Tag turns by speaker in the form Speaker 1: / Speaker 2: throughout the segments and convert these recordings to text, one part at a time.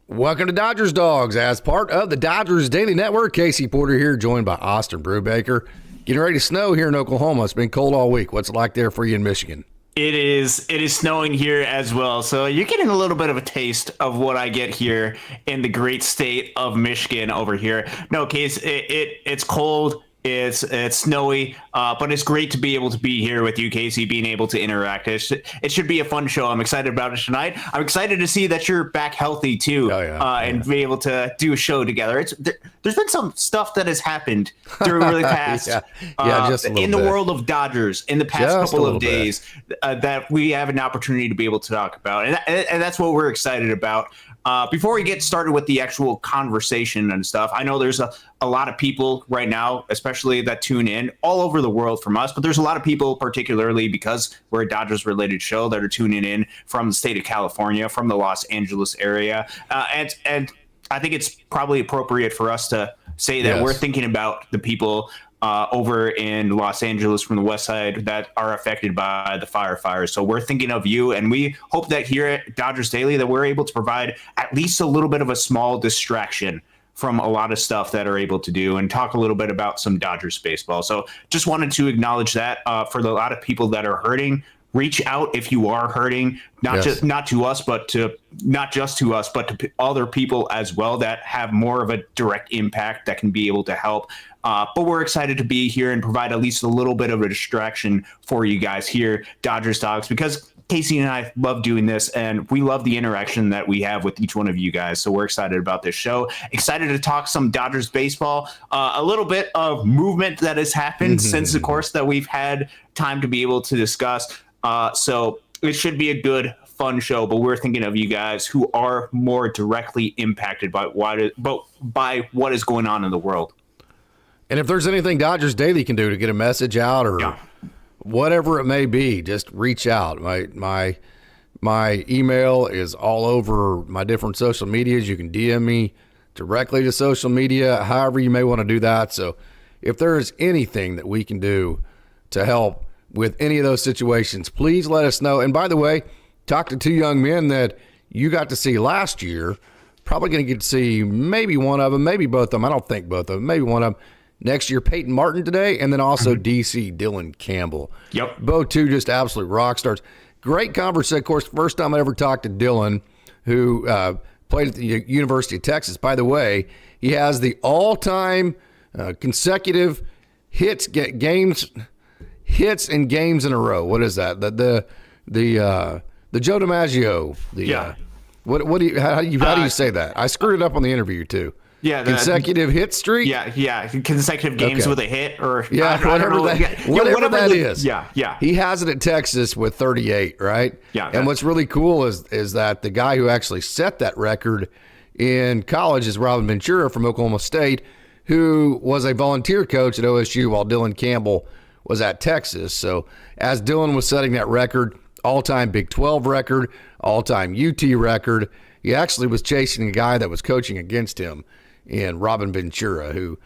Speaker 1: Welcome to Dodgers Dogs. As part of the Dodgers Daily Network, Casey Porter here, joined by Austin Brubaker. Getting ready to snow here in Oklahoma. It's been cold all week. What's it like there for you in Michigan?
Speaker 2: It is snowing here as well. So you're getting a little bit of a taste of what I get here in the great state of Michigan over here. No, Case, it's cold. It's snowy, but it's great to be able to be here with you, Casey, being able to interact. It should be a fun show. I'm excited about it tonight. I'm excited to see that you're back healthy, too, and be able to do a show together. There's been some stuff that has happened during really past
Speaker 1: just a little
Speaker 2: in the
Speaker 1: bit.
Speaker 2: world of Dodgers in the past
Speaker 1: Just
Speaker 2: couple
Speaker 1: a
Speaker 2: of
Speaker 1: little
Speaker 2: days that we have an opportunity to be able to talk about. And that's what we're excited about. Before we get started with the actual conversation and stuff, I know there's a lot of people right now, especially that tune in all over the world from us, but there's a lot of people, particularly because we're a Dodgers-related show, that are tuning in from the state of California, from the Los Angeles area. And I think it's probably appropriate for us to say that we're thinking about the people over in Los Angeles from the west side that are affected by the fires. So we're thinking of you, and we hope that here at Dodgers Daily that we're able to provide at least a little bit of a small distraction from a lot of stuff that are able to do and talk a little bit about some Dodgers baseball. So just wanted to acknowledge that for a lot of people that are hurting. Reach out if you are hurting, not just to us, but to other people as well that have more of a direct impact that can be able to help. But we're excited to be here and provide at least a little bit of a distraction for you guys here, Dodgers Dogs, because Casey and I love doing this, and we love the interaction that we have with each one of you guys. So we're excited about this show. Excited to talk some Dodgers baseball, a little bit of movement that has happened since, of course, that we've had time to be able to discuss. So it should be a good, fun show, but we're thinking of you guys who are more directly impacted by what is going on in the world.
Speaker 1: And if there's anything Dodgers Daily can do to get a message out or whatever it may be, just reach out. My email is all over my different social medias. You can DM me directly to social media, however you may want to do that. So if there is anything that we can do to help with any of those situations, please let us know. And by the way, talk to two young men that you got to see last year. Probably going to get to see maybe one of them, maybe both of them. I don't think both of them, maybe one of them. Next year, Peyton Martin today, and then also DC Dylan Campbell.
Speaker 2: Yep.
Speaker 1: Both two just absolute rock stars. Great conversation. Of course, first time I ever talked to Dylan, who played at the University of Texas. By the way, he has the all-time consecutive hits and games in a row. What is that? The Joe DiMaggio. How do you say that? I screwed it up on the interview too.
Speaker 2: Yeah,
Speaker 1: consecutive hit streak.
Speaker 2: Yeah, consecutive games with a hit, or
Speaker 1: whatever that is.
Speaker 2: Yeah.
Speaker 1: He has it at Texas with 38, right?
Speaker 2: Yeah.
Speaker 1: And what's really cool is that the guy who actually set that record in college is Robin Ventura from Oklahoma State, who was a volunteer coach at OSU while Dylan Campbell was at Texas. So as Dylan was setting that record, all-time Big 12 record, all-time UT record, he actually was chasing a guy that was coaching against him in Robin Ventura, who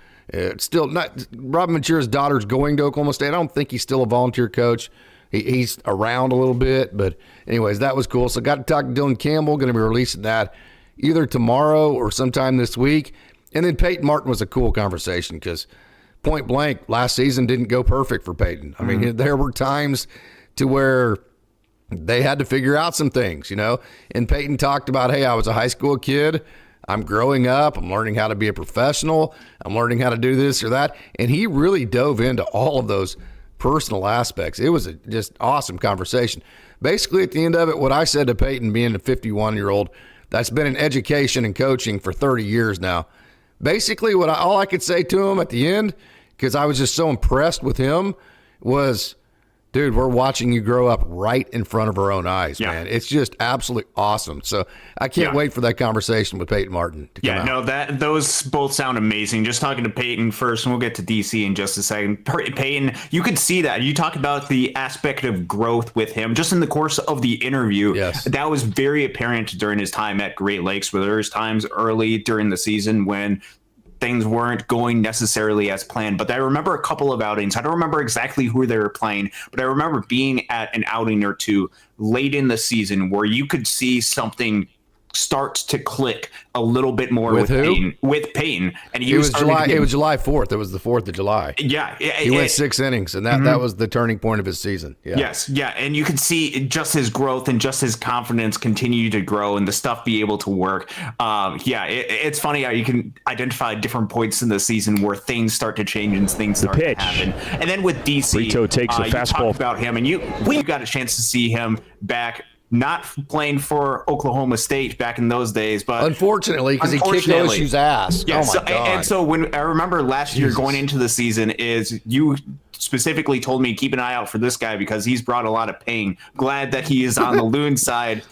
Speaker 1: still not. Robin Ventura's daughter's going to Oklahoma State. I don't think he's still a volunteer coach. He's around a little bit, but anyways, that was cool. So got to talk to Dylan Campbell. Going to be releasing that either tomorrow or sometime this week. And then Peyton Martin was a cool conversation because point blank, last season didn't go perfect for Peyton. I mean, there were times to where they had to figure out some things, and Peyton talked about, hey, I was a high school kid. I'm growing up. I'm learning how to be a professional. I'm learning how to do this or that. And he really dove into all of those personal aspects. It was a just awesome conversation. Basically, at the end of it, what I said to Peyton, being a 51-year-old that's been in education and coaching for 30 years now, basically all I could say to him at the end, because I was just so impressed with him, was, dude, we're watching you grow up right in front of our own eyes, man. It's just absolutely awesome. So I can't wait for that conversation with Peyton Martin to come out.
Speaker 2: Those both sound amazing. Just talking to Peyton first, and we'll get to DC in just a second. Peyton, you could see that. You talk about the aspect of growth with him just in the course of the interview.
Speaker 1: Yes.
Speaker 2: That was very apparent during his time at Great Lakes, where there was times early during the season when things weren't going necessarily as planned. But I remember a couple of outings. I don't remember exactly who they were playing, but I remember being at an outing or two late in the season where you could see something starts to click a little bit more
Speaker 1: With who?
Speaker 2: Peyton. With Peyton, and
Speaker 1: It was July. It was July 4th. It was the 4th of July.
Speaker 2: Yeah,
Speaker 1: he went 6 innings, and that was the turning point of his season. Yeah.
Speaker 2: Yes, yeah, and you can see just his growth and just his confidence continue to grow, and the stuff be able to work. It's funny how you can identify different points in the season where things start to change and things start to happen. And then with DC,
Speaker 3: Brito takes a fastball.
Speaker 2: You talked about him, and we got a chance to see him back. Not playing for Oklahoma State back in those days, but
Speaker 1: unfortunately, because he kicked OSU's ass.
Speaker 2: Yeah,
Speaker 1: oh my God.
Speaker 2: And so when I remember last year going into the season, is you specifically told me keep an eye out for this guy because he's brought a lot of pain. Glad that he is on the Loon side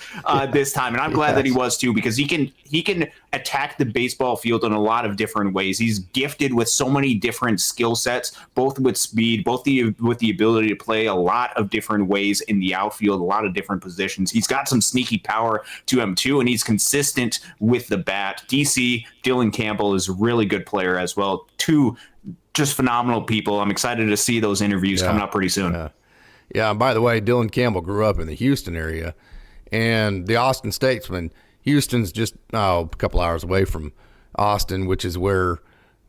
Speaker 2: this time, and I'm glad that he was too, because he can attack the baseball field in a lot of different ways. He's gifted with so many different skill sets, both with speed, with the ability to play a lot of different ways in the outfield, a lot of different positions. He's got some sneaky power to him too, and he's consistent with the bat. DC, Dylan Campbell is a really good player as well. Two just phenomenal people. I'm excited to see those interviews coming up pretty soon.
Speaker 1: Yeah, and by the way, Dylan Campbell grew up in the Houston area, and the Austin Statesman. Houston's just a couple hours away from Austin, which is where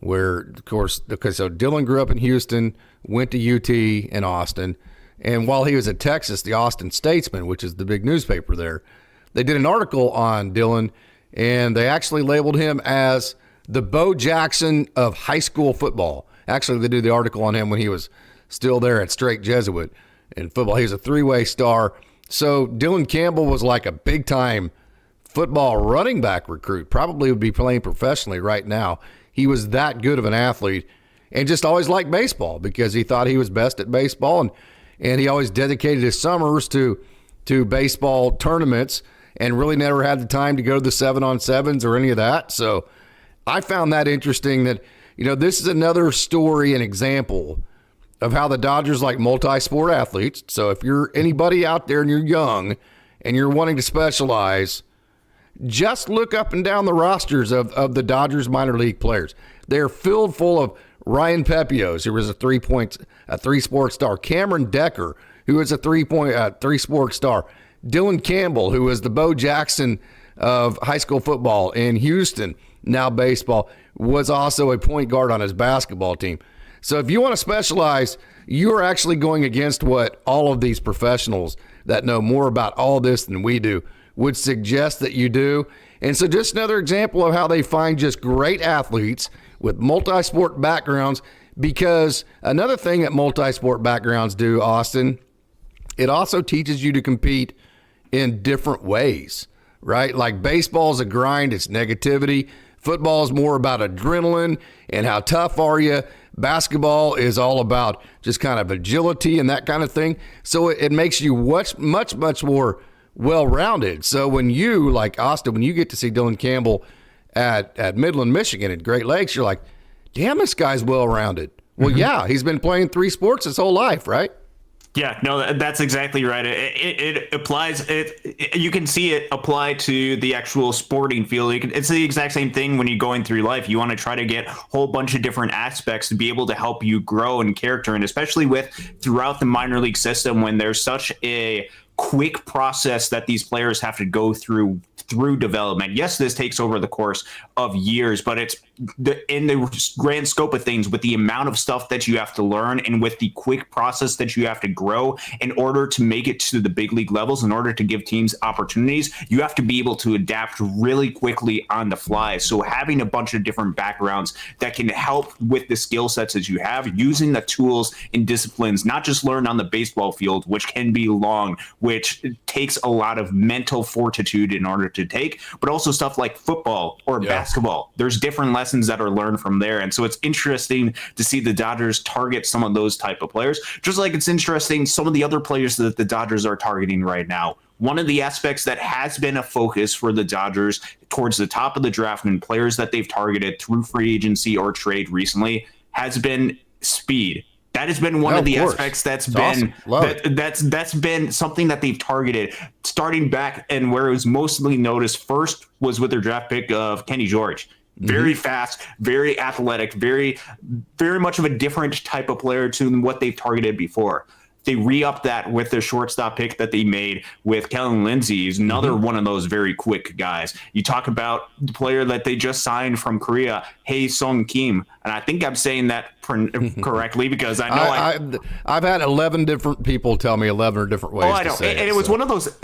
Speaker 1: of course, because so Dylan grew up in Houston, went to UT in Austin, and while he was at Texas, the Austin Statesman, which is the big newspaper there, they did an article on Dylan, and they actually labeled him as the Bo Jackson of high school football. Actually, they did the article on him when he was still there at Straight Jesuit in football. He was a three-way star. So Dylan Campbell was like a big-time football running back recruit. Probably would be playing professionally right now. He was that good of an athlete and just always liked baseball because he thought he was best at baseball. And he always dedicated his summers to baseball tournaments and really never had the time to go to the 7-on-7s or any of that. So I found that interesting that, this is another story and example of how the Dodgers like multi-sport athletes. So if you're anybody out there and you're young and you're wanting to specialize, just look up and down the rosters of the Dodgers minor league players. They're filled full of Ryan Pepios, who was a three-sport star. Cameron Decker, who is a three-sport star. Dylan Campbell, who is the Bo Jackson of high school football in Houston, now baseball, was also a point guard on his basketball team. So if you want to specialize, you're actually going against what all of these professionals that know more about all this than we do would suggest that you do. And so just another example of how they find just great athletes with multi-sport backgrounds, because another thing that multi-sport backgrounds do, Austin, it also teaches you to compete in different ways, right? Like baseball is a grind, it's negativity. Football is more about adrenaline and how tough are you. Basketball is all about just kind of agility and that kind of thing. So it makes you much more well-rounded. So when you, like Austin, when you get to see Dylan Campbell at Midland, Michigan at Great Lakes, you're like, damn, this guy's well-rounded. Well, yeah, he's been playing three sports his whole life, right?
Speaker 2: Yeah, no, that's exactly right. It applies. You can see it apply to the actual sporting field. It's the exact same thing when you're going through life. You want to try to get a whole bunch of different aspects to be able to help you grow in character, and especially with throughout the minor league system when there's such a quick process that these players have to go through development. Yes, this takes over the course of years, but it's in the grand scope of things, with the amount of stuff that you have to learn and with the quick process that you have to grow in order to make it to the big league levels, in order to give teams opportunities, you have to be able to adapt really quickly on the fly. So having a bunch of different backgrounds that can help with the skill sets that you have, using the tools and disciplines, not just learned on the baseball field, which can be long, which takes a lot of mental fortitude in order to take, but also stuff like football or basketball. There's different lessons that are learned from there. And so it's interesting to see the Dodgers target some of those type of players, just like it's interesting some of the other players that the Dodgers are targeting right now. One of the aspects that has been a focus for the Dodgers towards the top of the draft and players that they've targeted through free agency or trade recently has been speed. That has been one of the aspects that's been that's been something that they've targeted starting back, and where it was mostly noticed first was with their draft pick of Kenny George. Very fast, very athletic, very much of a different type of player to what they've targeted before. they re-upped that with their shortstop pick that they made with Kellen Lindsey. He's another one of those very quick guys. You talk about the player that they just signed from Korea, Hae Sung Kim, and I think I'm saying that correctly because I know
Speaker 1: I've had 11 different people tell me 11 different ways.
Speaker 2: Oh, I know,
Speaker 1: to say
Speaker 2: and it was one of those.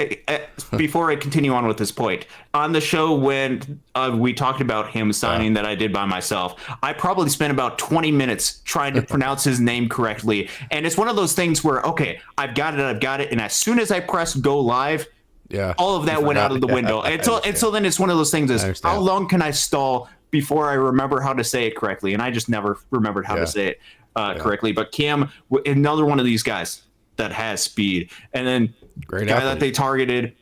Speaker 2: Before I continue on with this point, on the show when we talked about him signing that I did by myself, I probably spent about 20 minutes trying to pronounce his name correctly, and it's one of those things where okay, I've got it, and as soon as I press go live, all of that went out of the window. And so then it's one of those things is how long can I stall before I remember how to say it correctly? And I just never remembered how to say it correctly. But Cam, another one of these guys that has speed. And then the guy that they targeted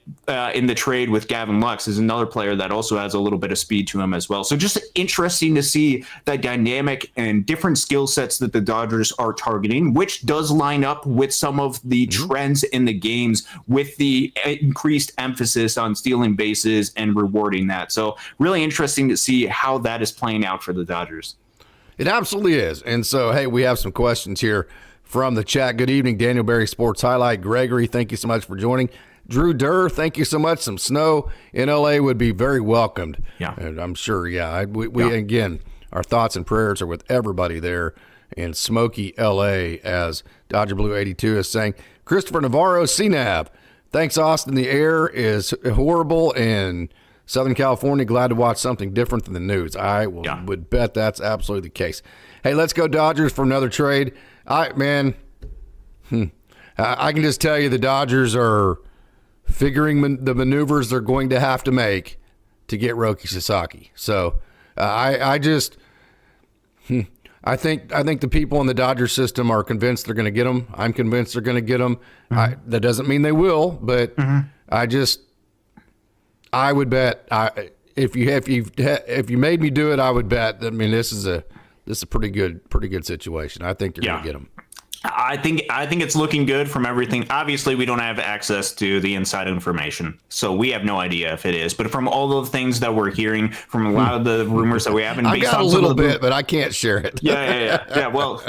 Speaker 2: in the trade with Gavin Lux is another player that also has a little bit of speed to him as well. So just interesting to see the dynamic and different skill sets that the Dodgers are targeting, which does line up with some of the trends in the games with the increased emphasis on stealing bases and rewarding that. So really interesting to see how that is playing out for the Dodgers.
Speaker 1: It absolutely is. And so, hey, we have some questions here from the chat. Good evening, Daniel Berry Sports Highlight. Gregory, thank you so much for joining. Drew Durr, thank you so much. Some snow in LA would be very welcomed. Yeah. And I'm sure, again, our thoughts and prayers are with everybody there in smoky LA, as Dodger Blue 82 is saying. Christopher Navarro, CNAB. Thanks, Austin. The air is horrible in Southern California. Glad to watch something different than the news. I would bet that's absolutely the case. Hey, let's go Dodgers for another trade. I can just tell you the Dodgers are figuring the maneuvers they're going to have to make to get Roki Sasaki. So I think the people in the Dodger system are convinced they're going to get him. I'm convinced they're going to get him. That doesn't mean they will, but I would bet if you made me do it, I would bet. I mean, this is a pretty good situation. I think you're going to get him.
Speaker 2: I think it's looking good from everything. Obviously, we don't have access to the inside information, so we have no idea if it is. But from all the things that we're hearing, from a lot of the rumors that we have,
Speaker 1: I've got a little bit, but I can't share it.
Speaker 2: Yeah. Well,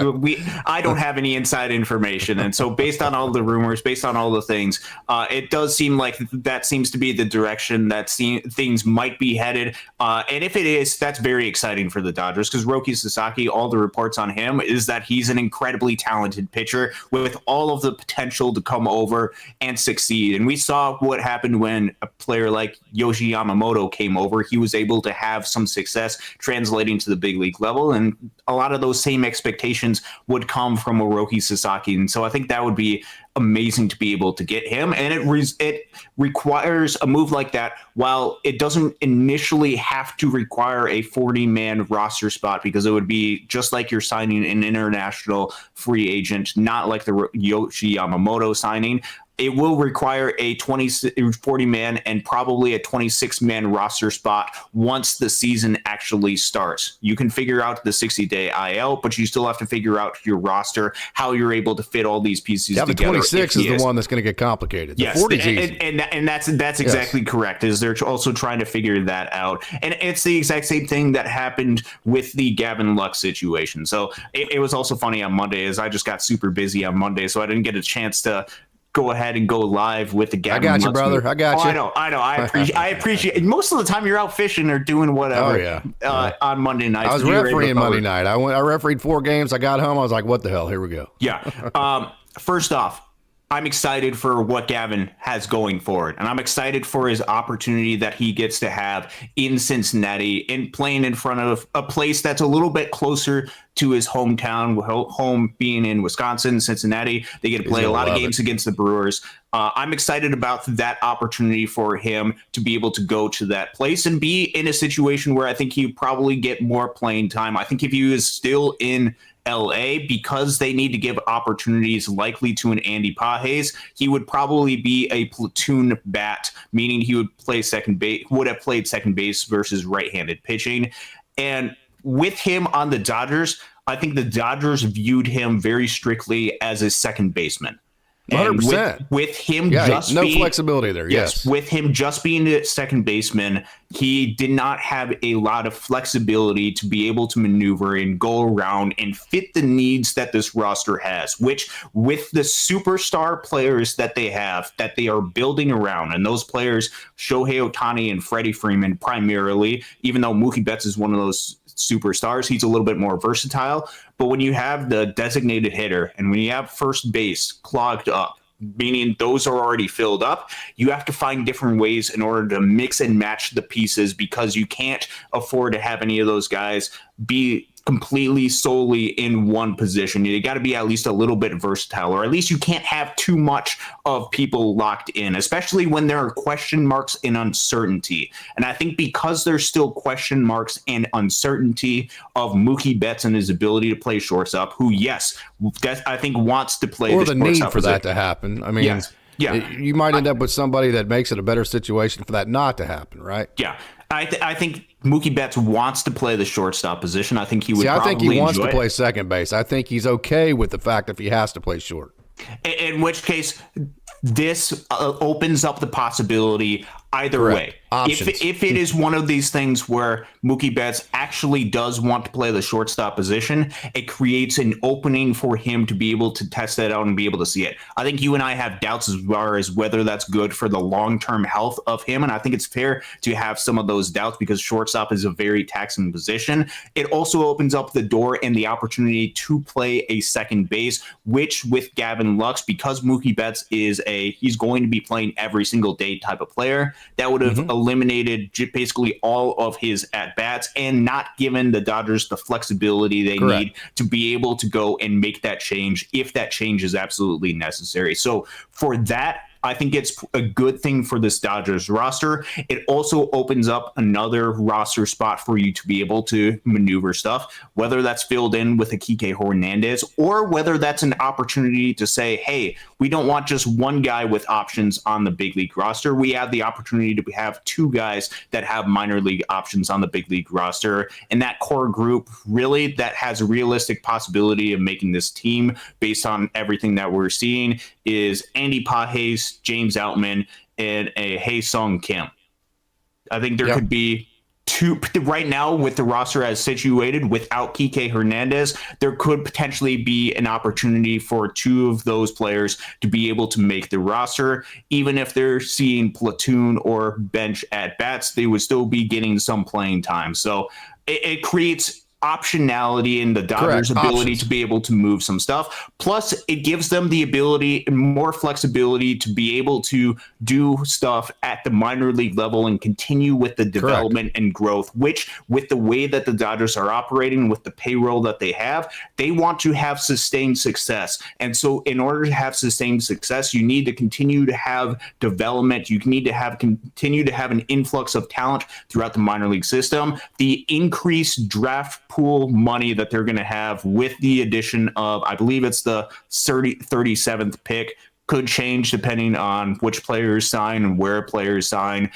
Speaker 2: I don't have any inside information, and so based on all the rumors, based on all the things, it does seem like that seems to be the direction that things might be headed. And if it is, that's very exciting for the Dodgers because Roki Sasaki, all the reports on him is that he's an incredibly talented pitcher with all of the potential to come over and succeed. And we saw what happened when a player like Yoshi Yamamoto came over. He was able to have some success translating to the big league level, and a lot of those same expectations would come from a Roki Sasaki. And so I think that would be amazing to be able to get him. And it requires a move like that. While it doesn't initially have to require a 40-man roster spot, because it would be just like you're signing an international free agent, not like the Yoshi Yamamoto signing. It will require a 40-man and probably a 26-man roster spot once the season actually starts. You can figure out the 60-day IL, but you still have to figure out your roster, how you're able to fit all these pieces together.
Speaker 1: The 26 is the one that's going to get complicated.
Speaker 2: Yes,
Speaker 1: 40 is easy.
Speaker 2: And that's exactly correct, is they're also trying to figure that out. And it's the exact same thing that happened with the Gavin Lux situation. So it was also funny on Monday, as I just got super busy on Monday, so I didn't get a chance to go ahead and go live with the Gavin Lux.
Speaker 1: I got you, brother.
Speaker 2: Movie.
Speaker 1: I got you.
Speaker 2: I know. I appreciate. Most of the time, you're out fishing or doing whatever. On Monday nights.
Speaker 1: I was refereeing Monday night. I refereed 4 games. I got home. I was like, "What the hell? Here we go."
Speaker 2: Yeah. First off, I'm excited for what Gavin has going forward, and I'm excited for his opportunity that he gets to have in Cincinnati and playing in front of a place that's a little bit closer to his hometown, home being in Wisconsin, Cincinnati. They get to play a lot of games against the Brewers. I'm excited about that opportunity for him to be able to go to that place and be in a situation where I think he'd probably get more playing time. I think if he was still in LA, because they need to give opportunities likely to an Andy Pages, he would probably be a platoon bat, meaning he would play would have played second base versus right-handed pitching. And with him on the Dodgers, I think the Dodgers viewed him very strictly as a second baseman. And
Speaker 1: 100%.
Speaker 2: with him
Speaker 1: no flexibility there. Yes.
Speaker 2: With him just being a second baseman, he did not have a lot of flexibility to be able to maneuver and go around and fit the needs that this roster has, which with the superstar players that they have, that they are building around, and those players, Shohei Ohtani and Freddie Freeman primarily, even though Mookie Betts is one of those superstars, he's a little bit more versatile. But when you have the designated hitter and when you have first base clogged up, meaning those are already filled up, you have to find different ways in order to mix and match the pieces, because you can't afford to have any of those guys be completely solely in one position. You got to be at least a little bit versatile, or at least you can't have too much of people locked in, especially when there are question marks and uncertainty. And I think because there's still question marks and uncertainty of Mookie Betts and his ability to play shortstop, who, yes, I think wants to play
Speaker 1: or
Speaker 2: the
Speaker 1: need for
Speaker 2: position.
Speaker 1: that to happen. I mean, you might end up with somebody that makes it a better situation for that not to happen, right?
Speaker 2: Yeah. I think Mookie Betts wants to play the shortstop position. I think he would.
Speaker 1: I think he wants to play
Speaker 2: it.
Speaker 1: second base. I think he's okay with the fact if he has to play short.
Speaker 2: In which case, this opens up the possibility either way. If it is one of these things where Mookie Betts actually does want to play the shortstop position, it creates an opening for him to be able to test that out and be able to see it. I think you and I have doubts as far as whether that's good for the long-term health of him, and I think it's fair to have some of those doubts because shortstop is a very taxing position. It also opens up the door and the opportunity to play a second base, which with Gavin Lux, because Mookie Betts is he's going to be playing every single day type of player, that would have eliminated basically all of his at-bats and not given the Dodgers the flexibility they need to be able to go and make that change if that change is absolutely necessary. So for that, I think it's a good thing for this Dodgers roster. It also opens up another roster spot for you to be able to maneuver stuff, whether that's filled in with a Kike Hernandez or whether that's an opportunity to say, hey, we don't want just one guy with options on the big league roster. We have the opportunity to have two guys that have minor league options on the big league roster. And that core group really that has a realistic possibility of making this team based on everything that we're seeing is Andy Pages, James Outman, and a Hae-Sung Kim. I think there could be two right now with the roster as situated without Kike Hernandez. There could potentially be an opportunity for two of those players to be able to make the roster. Even if they're seeing platoon or bench at bats, they would still be getting some playing time. So it creates optionality in the Dodgers' ability to be able to move some stuff. Plus, it gives them the ability and more flexibility to be able to do stuff at the minor league level and continue with the development and growth, which with the way that the Dodgers are operating, with the payroll that they want to have sustained success. And so in order to have sustained success, you need to continue to have development. You need to continue to have an influx of talent throughout the minor league system. The increased draft pool money that they're going to have with the addition of, I believe it's the 37th pick, could change depending on which players sign and where players sign.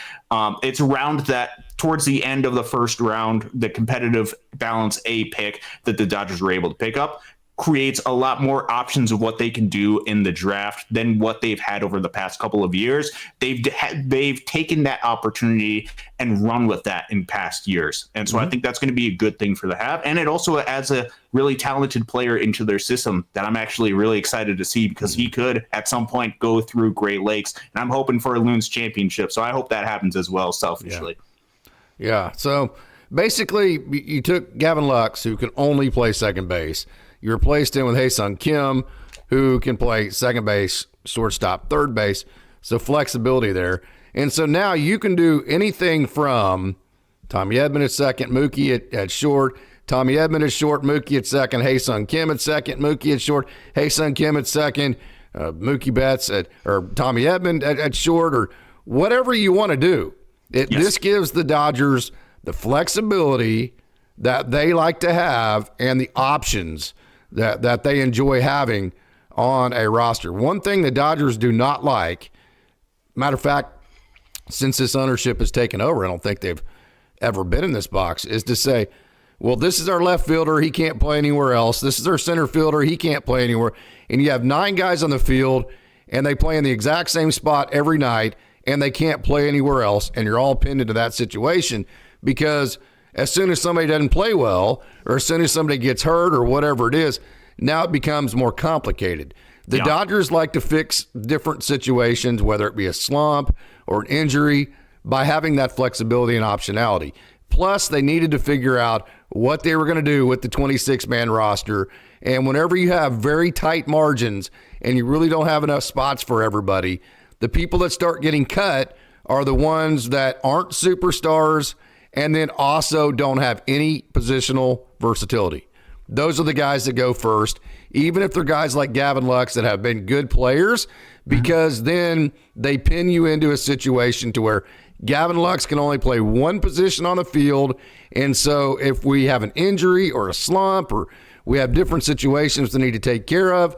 Speaker 2: It's around that towards the end of the first round, the competitive balance A pick that the Dodgers were able to pick up creates a lot more options of what they can do in the draft than what they've had over the past couple of years. They've taken that opportunity and run with that in past years. And so I think that's going to be a good thing for the have. And it also adds a really talented player into their system that I'm actually really excited to see because he could at some point go through Great Lakes. And I'm hoping for a Loons championship. So I hope that happens as well, selfishly.
Speaker 1: Yeah. So basically you took Gavin Lux, who can only play second base. You replaced him with Hae-Sung Kim, who can play second base, shortstop, third base. So flexibility there. And so now you can do anything from Tommy Edman at second, Mookie at short, Tommy Edman at short, Mookie at second, Hae-Sung Kim at second, Mookie at short, Hae-Sung Kim at second, Mookie Betts or Tommy Edman at short, or whatever you want to do. This gives the Dodgers the flexibility that they like to have and the options that they enjoy having on a roster. One thing the Dodgers do not like, matter of fact, since this ownership has taken over, I don't think they've ever been in this box, is to say, well, this is our left fielder, he can't play anywhere else. This is our center fielder, he can't play anywhere. And you have 9 guys on the field, and they play in the exact same spot every night, and they can't play anywhere else, and you're all pinned into that situation because as soon as somebody doesn't play well, or as soon as somebody gets hurt or whatever it is, now it becomes more complicated. The Dodgers like to fix different situations, whether it be a slump or an injury, by having that flexibility and optionality. Plus, they needed to figure out what they were going to do with the 26-man roster. And whenever you have very tight margins and you really don't have enough spots for everybody, the people that start getting cut are the ones that aren't superstars and then also don't have any positional versatility. Those are the guys that go first, even if they're guys like Gavin Lux that have been good players, because then they pin you into a situation to where Gavin Lux can only play one position on the field. And so if we have an injury or a slump or we have different situations to need to take care of,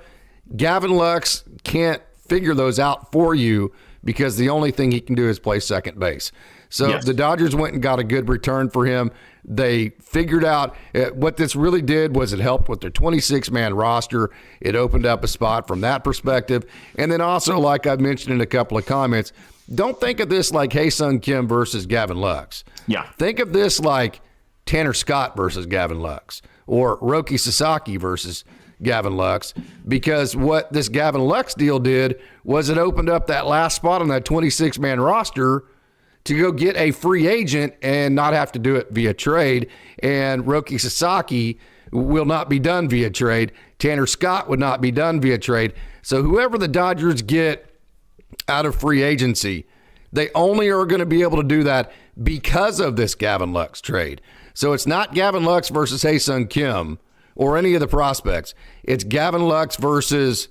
Speaker 1: Gavin Lux can't figure those out for you because the only thing he can do is play second base. So the Dodgers went and got a good return for him. They figured out what this really did was it helped with their 26-man roster. It opened up a spot from that perspective. And then also, like I've mentioned in a couple of comments, don't think of this like Hae-Sung Kim versus Gavin Lux.
Speaker 2: Yeah.
Speaker 1: Think of this like Tanner Scott versus Gavin Lux or Roki Sasaki versus Gavin Lux, because what this Gavin Lux deal did was it opened up that last spot on that 26-man roster to go get a free agent and not have to do it via trade. And Roki Sasaki will not be done via trade. Tanner Scott would not be done via trade. So whoever the Dodgers get out of free agency, they only are going to be able to do that because of this Gavin Lux trade. So it's not Gavin Lux versus Hae-Sung Kim or any of the prospects. It's Gavin Lux versus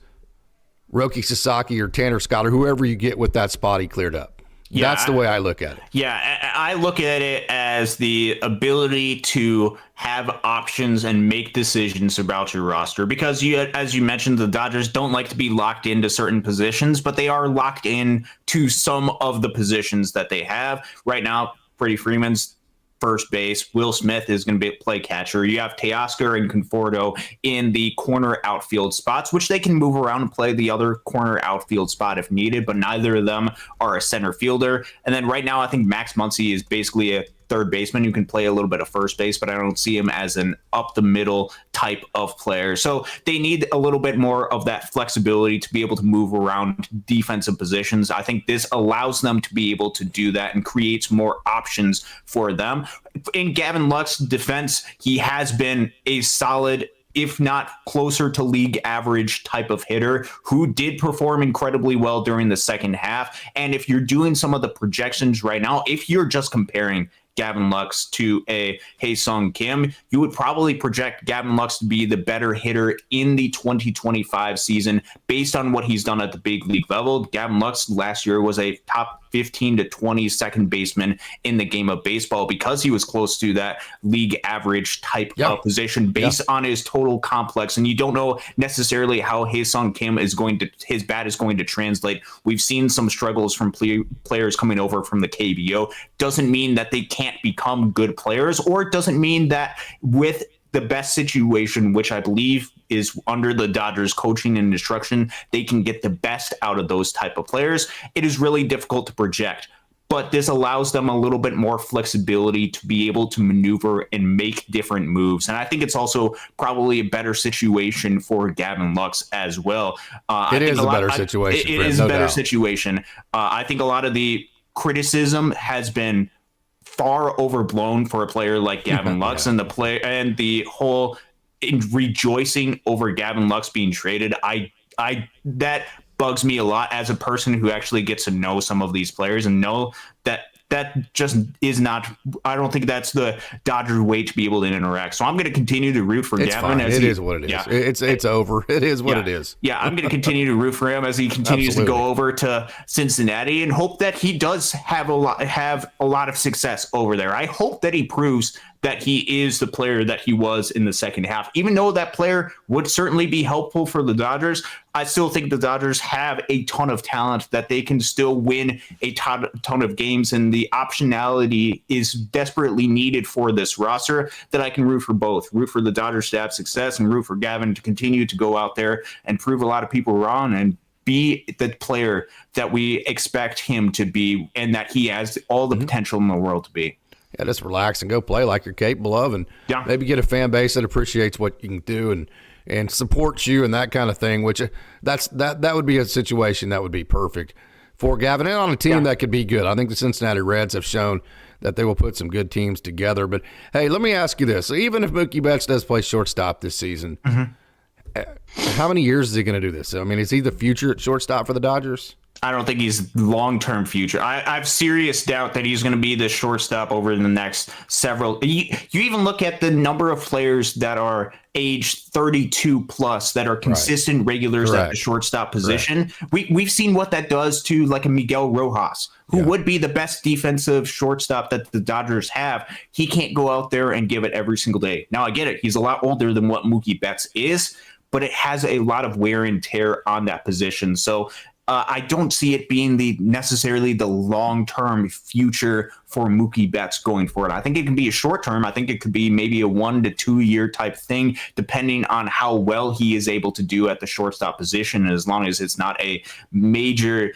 Speaker 1: Roki Sasaki or Tanner Scott or whoever you get with that spot he cleared up.
Speaker 2: Yeah,
Speaker 1: that's the way I look at it.
Speaker 2: Yeah, I look at it as the ability to have options and make decisions about your roster, because as you mentioned, the Dodgers don't like to be locked into certain positions, but they are locked in to some of the positions that they have right now. Freddie Freeman's first base. Will Smith is going to play catcher. You have Teoscar and Conforto in the corner outfield spots, which they can move around and play the other corner outfield spot if needed, but neither of them are a center fielder. And then right now, I think Max Muncy is basically a third baseman who can play a little bit of first base, but I don't see him as an up the middle type of player. So they need a little bit more of that flexibility to be able to move around defensive positions. I think this allows them to be able to do that and creates more options for them. In Gavin Lux's defense, he has been a solid, if not closer to league average type of hitter who did perform incredibly well during the second half. And if you're doing some of the projections right now, if you're just comparing Gavin Lux to a Hae-Sung Kim, you would probably project Gavin Lux to be the better hitter in the 2025 season based on what he's done at the big league level. Gavin Lux last year was a top 15 to 20 second baseman in the game of baseball because he was close to that league average type of position based on his total complex. And you don't know necessarily how Hae-Sung Kim his bat is going to translate. We've seen some struggles from players coming over from the KBO. Doesn't mean that they can't become good players, or it doesn't mean that with the best situation, which I believe is under the Dodgers coaching and instruction, they can get the best out of those type of players. It is really difficult to project, but this allows them a little bit more flexibility to be able to maneuver and make different moves. And I think it's also probably a better situation for Gavin Lux as well.
Speaker 1: It is a better situation.
Speaker 2: It is a better situation. I think a lot of the criticism has been far overblown for a player like Gavin Lux, and the whole rejoicing over Gavin Lux being traded. That bugs me a lot as a person who actually gets to know some of these players and know that just is not. I don't think that's the Dodgers way to be able to interact. So I'm going to continue to root for Gavin.
Speaker 1: It is what it is. Yeah. It's over. It is what it is.
Speaker 2: Yeah, I'm going to continue to root for him as he continues to go over to Cincinnati and hope that he does have a lot of success over there. I hope that he proves that he is the player that he was in the second half. Even though that player would certainly be helpful for the Dodgers, I still think the Dodgers have a ton of talent that they can still win a ton of games, and the optionality is desperately needed for this roster that I can root for both. Root for the Dodgers to have success and root for Gavin to continue to go out there and prove a lot of people wrong and be the player that we expect him to be, and that he has all the potential in the world to be.
Speaker 1: Yeah, just relax and go play like you're capable of, and maybe get a fan base that appreciates what you can do and supports you and that kind of thing. Which that would be a situation that would be perfect for Gavin, and on a team that could be good. I think the Cincinnati Reds have shown that they will put some good teams together. But hey, let me ask you this: so even if Mookie Betts does play shortstop this season, how many years is he going to do this? I mean, is he the future at shortstop for the Dodgers?
Speaker 2: I don't think he's long-term future. I have serious doubt that he's going to be the shortstop over the next several. You even look at the number of players that are age 32 plus that are consistent regulars at the shortstop position. We've seen what that does to like a Miguel Rojas, who would be the best defensive shortstop that the Dodgers have. He can't go out there and give it every single day. Now, I get it. He's a lot older than what Mookie Betts is, but it has a lot of wear and tear on that position. So I don't see it being necessarily the long-term future for Mookie Betts going forward. I think it can be a short-term. I think it could be maybe a 1 to 2 year type thing, depending on how well he is able to do at the shortstop position. And as long as it's not a major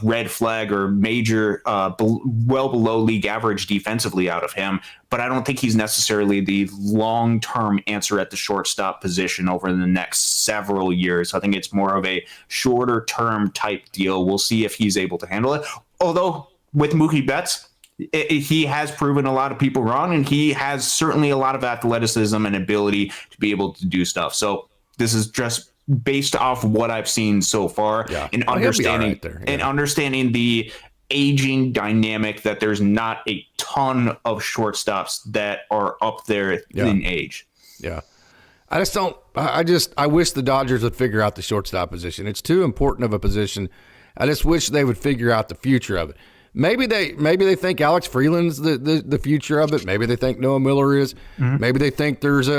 Speaker 2: red flag or major well below league average defensively out of him. But I don't think he's necessarily the long-term answer at the shortstop position over the next several years. I think it's more of a shorter-term type deal. We'll see if he's able to handle it. Although with Mookie Betts, he has proven a lot of people wrong, and he has certainly a lot of athleticism and ability to be able to do stuff. So this is just based off what I've seen so far, and understanding understanding the aging dynamic, that there's not a ton of shortstops that are up there in age. Yeah.
Speaker 1: I just don't. I wish the Dodgers would figure out the shortstop position. It's too important of a position. I just wish they would figure out the future of it. Maybe they think Alex Freeland's the future of it. Maybe they think Noah Miller is. Maybe they think there's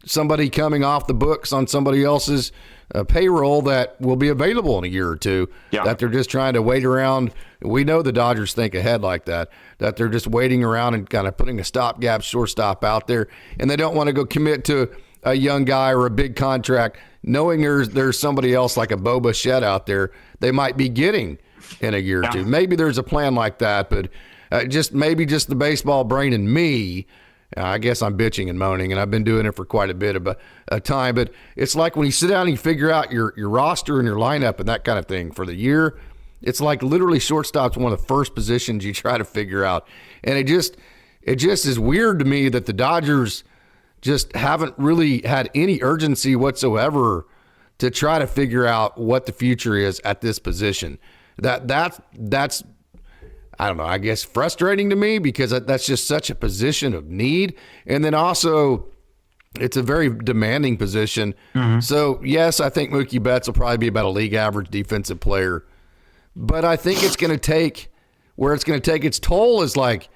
Speaker 1: somebody coming off the books on somebody else's payroll that will be available in a year or two, that they're just trying to wait around. We know the Dodgers think ahead like that they're just waiting around and kind of putting a stopgap shortstop out there, and they don't want to go commit to a young guy or a big contract, knowing there's somebody else like a Bo Bichette out there they might be getting in a year or two. Maybe there's a plan like that, but just the baseball brain in me, I guess I'm bitching and moaning, and I've been doing it for quite a bit of a time. But it's like when you sit down and you figure out your roster and your lineup and that kind of thing for the year, it's like literally shortstop's one of the first positions you try to figure out. And it just is weird to me that the Dodgers just haven't really had any urgency whatsoever to try to figure out what the future is at this position. That's I don't know, I guess frustrating to me, because that's just such a position of need. And then also, it's a very demanding position. So, yes, I think Mookie Betts will probably be about a league average defensive player. But I think it's going to take its toll is like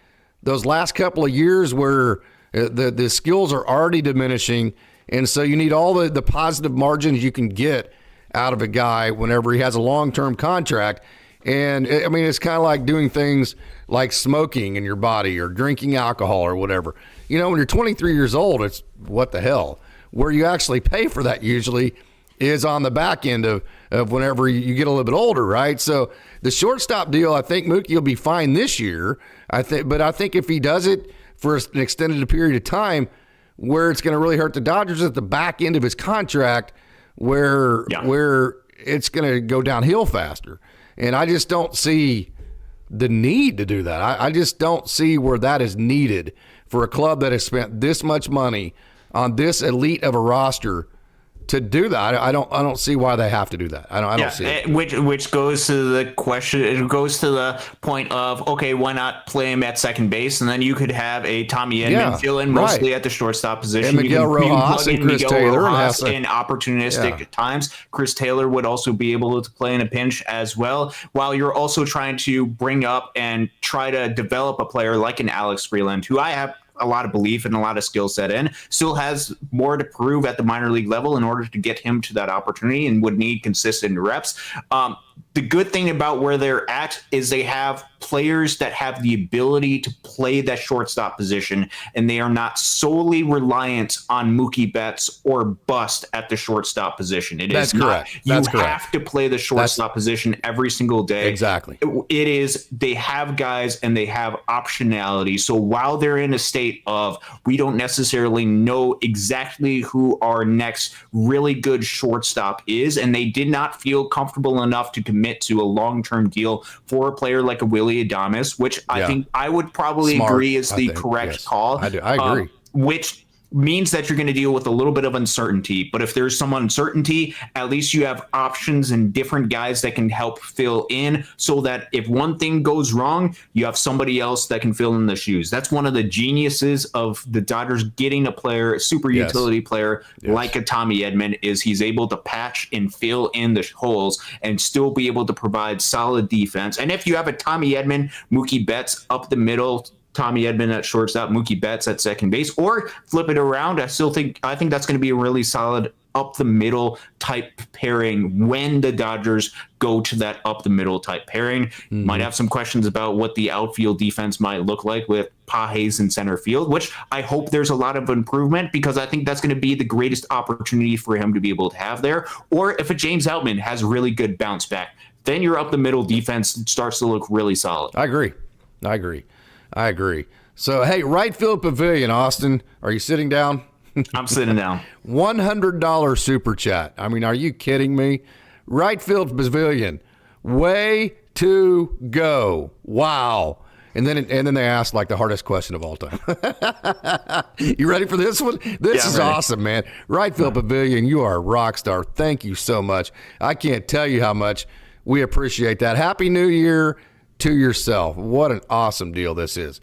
Speaker 1: those last couple of years where the skills are already diminishing. And so you need all the positive margins you can get out of a guy whenever he has a long-term contract. And I mean, it's kind of like doing things like smoking in your body or drinking alcohol or whatever. You know, when you're 23 years old, it's what the hell. Where you actually pay for that usually is on the back end of whenever you get a little bit older, right? So the shortstop deal, I think Mookie will be fine this year. But I think if he does it for an extended period of time, where it's going to really hurt the Dodgers at the back end of his contract, where it's going to go downhill faster. And I just don't see the need to do that. I just don't see where that is needed for a club that has spent this much money on this elite of a roster to do that. I don't see why they have to do that. I don't see it.
Speaker 2: Which goes to the question. It goes to the point of, okay, why not play him at second base, and then you could have a Tommy Edman fill in mostly at the shortstop position.
Speaker 1: And Miguel Rojas and Chris Taylor
Speaker 2: in opportunistic times. Chris Taylor would also be able to play in a pinch as well, while you're also trying to bring up and try to develop a player like an Alex Freeland, who I have a lot of belief and a lot of skill set in, still has more to prove at the minor league level in order to get him to that opportunity, and would need consistent reps. the good thing about where they're at is they have players that have the ability to play that shortstop position, and they are not solely reliant on Mookie Betts or bust at the shortstop position.
Speaker 1: That's correct. That's
Speaker 2: correct. You have to play the shortstop position every single day.
Speaker 1: Exactly.
Speaker 2: It is, they have guys and they have optionality. So while they're in a state of, we don't necessarily know exactly who our next really good shortstop is, and they did not feel comfortable enough to commit to a long-term deal for a player like a Willie Adames, which I think I would probably agree is the correct call.
Speaker 1: I agree.
Speaker 2: Which means that you're going to deal with a little bit of uncertainty. But if there's some uncertainty, at least you have options and different guys that can help fill in, so that if one thing goes wrong, you have somebody else that can fill in the shoes. That's one of the geniuses of the Dodgers getting a player, a super utility player like a Tommy Edman, is he's able to patch and fill in the holes and still be able to provide solid defense. And if you have a Tommy Edman, Mookie Betts up the middle, Tommy Edman at shortstop, Mookie Betts at second base, or flip it around, I think that's going to be a really solid up the middle type pairing when the Dodgers go to that up the middle type pairing. Might have some questions about what the outfield defense might look like with Pages in center field, which I hope there's a lot of improvement, because I think that's going to be the greatest opportunity for him to be able to have there. Or if a James Outman has a really good bounce back, then your up the middle defense starts to look really solid.
Speaker 1: I agree. So, hey, right field pavilion, Austin, are you sitting down?
Speaker 2: I'm sitting down.
Speaker 1: $100 super chat. I mean, are you kidding me? Right field pavilion, way to go. Wow. And then they asked like the hardest question of all time. You ready for this one? This is awesome, man. Right field pavilion, you are a rock star. Thank you so much. I can't tell you how much we appreciate that. Happy New Year to yourself. What an awesome deal this is.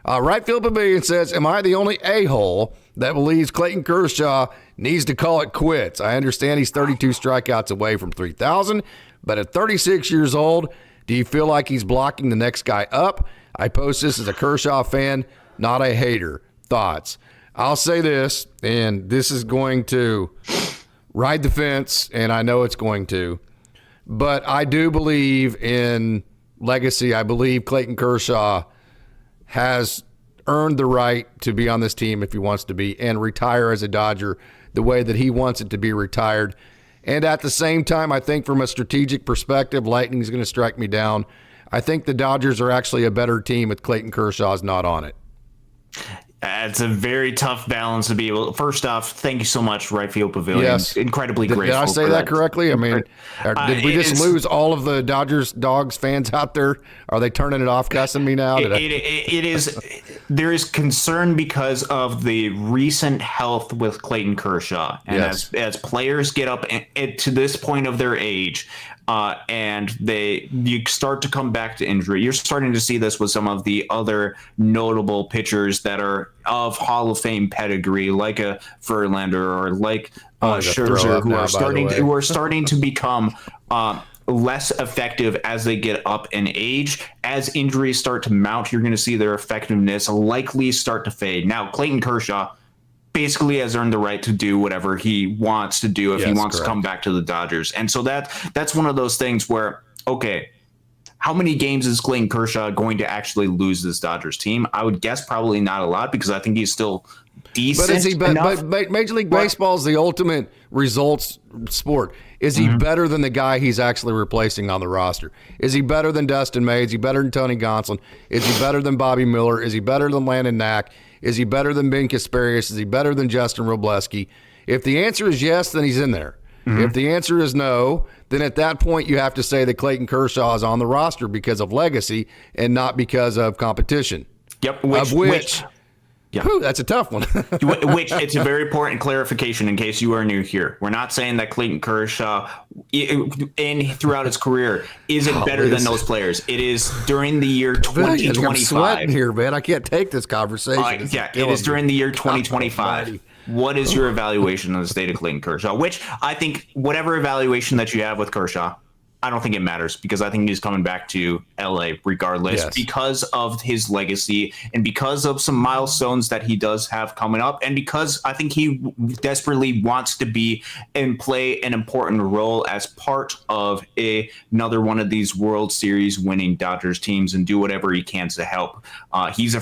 Speaker 1: Right field pavilion says, am I the only a-hole that believes Clayton Kershaw needs to call it quits? I understand he's 32 strikeouts away from 3,000, but at 36 years old, do you feel like he's blocking the next guy up? I post this as a Kershaw fan, not a hater. Thoughts? I'll say this, and this is going to ride the fence, and I know it's going to, but I do believe in legacy. I believe Clayton Kershaw has earned the right to be on this team if he wants to be, and retire as a Dodger the way that he wants it to be retired. And at the same time, I think from a strategic perspective, lightning's going to strike me down. I think the Dodgers are actually a better team with Clayton Kershaw's not on it.
Speaker 2: It's a very tough balance to be able. First off, thank you so much, Right Field Pavilion.
Speaker 1: Yes.
Speaker 2: Incredibly grateful.
Speaker 1: Did I say that correctly? I mean, did we just lose all of the Dawgs fans out there? Are they turning it off, cussing me now?
Speaker 2: It is. There is concern because of the recent health with Clayton Kershaw, and as players get up to this point of their age, and you start to come back to injury. You're starting to see this with some of the other notable pitchers that are of Hall of Fame pedigree, like a Verlander or like Scherzer, who are starting to become less effective as they get up in age. As injuries start to mount, you're going to see their effectiveness likely start to fade. Now, Clayton Kershaw basically has earned the right to do whatever he wants to do if he wants to come back to the Dodgers. And so that's one of those things where, okay, how many games is Clayton Kershaw going to actually lose this Dodgers team? I would guess probably not a lot, because I think he's still decent. But is he?
Speaker 1: But Major League Baseball is the ultimate results sport. Is he better than the guy he's actually replacing on the roster? Is he better than Dustin May? Is he better than Tony Gonsolin? Is he better than Bobby Miller? Is he better than Landon Knack? Is he better than Ben Kasparius? Is he better than Justin Robleski? If the answer is yes, then he's in there. If the answer is no, then at that point you have to say that Clayton Kershaw is on the roster because of legacy and not because of competition.
Speaker 2: Yep.
Speaker 1: Whew, that's a tough one.
Speaker 2: Which it's a very important clarification in case you are new here. We're not saying that Clayton Kershaw, throughout his career, isn't better than those players. It is during the year 2025.
Speaker 1: I'm sweating here, man. I can't take this conversation.
Speaker 2: It is during the year 2025. What is your evaluation of the state of Clayton Kershaw? Which I think whatever evaluation that you have with Kershaw, I don't think it matters because I think he's coming back to LA regardless because of his legacy and because of some milestones that he does have coming up. And because I think he desperately wants to be and play an important role as part of another one of these World Series winning Dodgers teams and do whatever he can to help. He's a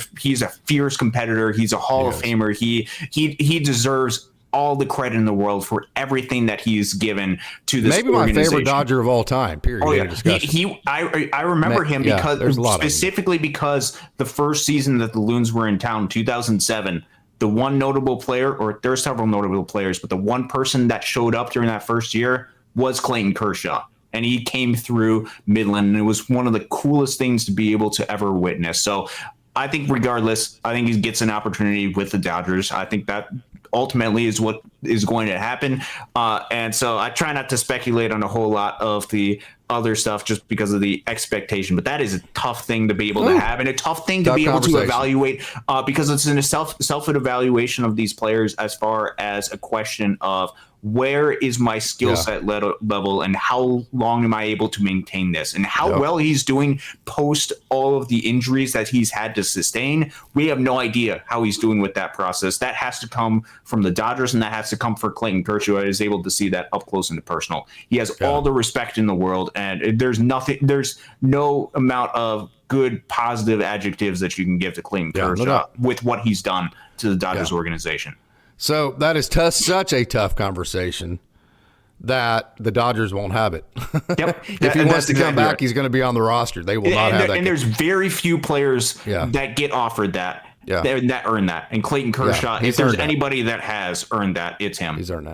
Speaker 2: fierce competitor. He's a Hall of Famer. He deserves all the credit in the world for everything that he's given to this
Speaker 1: maybe my favorite Dodger of all time, period.
Speaker 2: Oh, yeah. I remember him because specifically because the first season that the Loons were in town, 2007, the one notable player, or there are several notable players, but the one person that showed up during that first year was Clayton Kershaw. And he came through Midland, and it was one of the coolest things to be able to ever witness. So I think regardless, I think he gets an opportunity with the Dodgers. I think that ultimately is what is going to happen. And so I try not to speculate on a whole lot of the other stuff just because of the expectation. But that is a tough thing to be able to have and a tough thing to be able to evaluate because it's in a self-evaluation of these players as far as a question of where is my skill set level and how long am I able to maintain this and how well he's doing post all of the injuries that he's had to sustain. We have no idea how he's doing with that process. That has to come from the Dodgers and that has to come for Clayton Kershaw. I was able to see that up close and personal. He has all the respect in the world and there's no amount of good positive adjectives that you can give to Clayton Kershaw with what he's done to the Dodgers organization.
Speaker 1: So that is such a tough conversation that the Dodgers won't have it.
Speaker 2: Yep.
Speaker 1: If he wants to come back, he's going to be on the roster. They will not have that.
Speaker 2: And there's very few players that get offered that, that earn that. And Clayton Kershaw, if there's anybody that has earned that, it's him.
Speaker 1: He's earned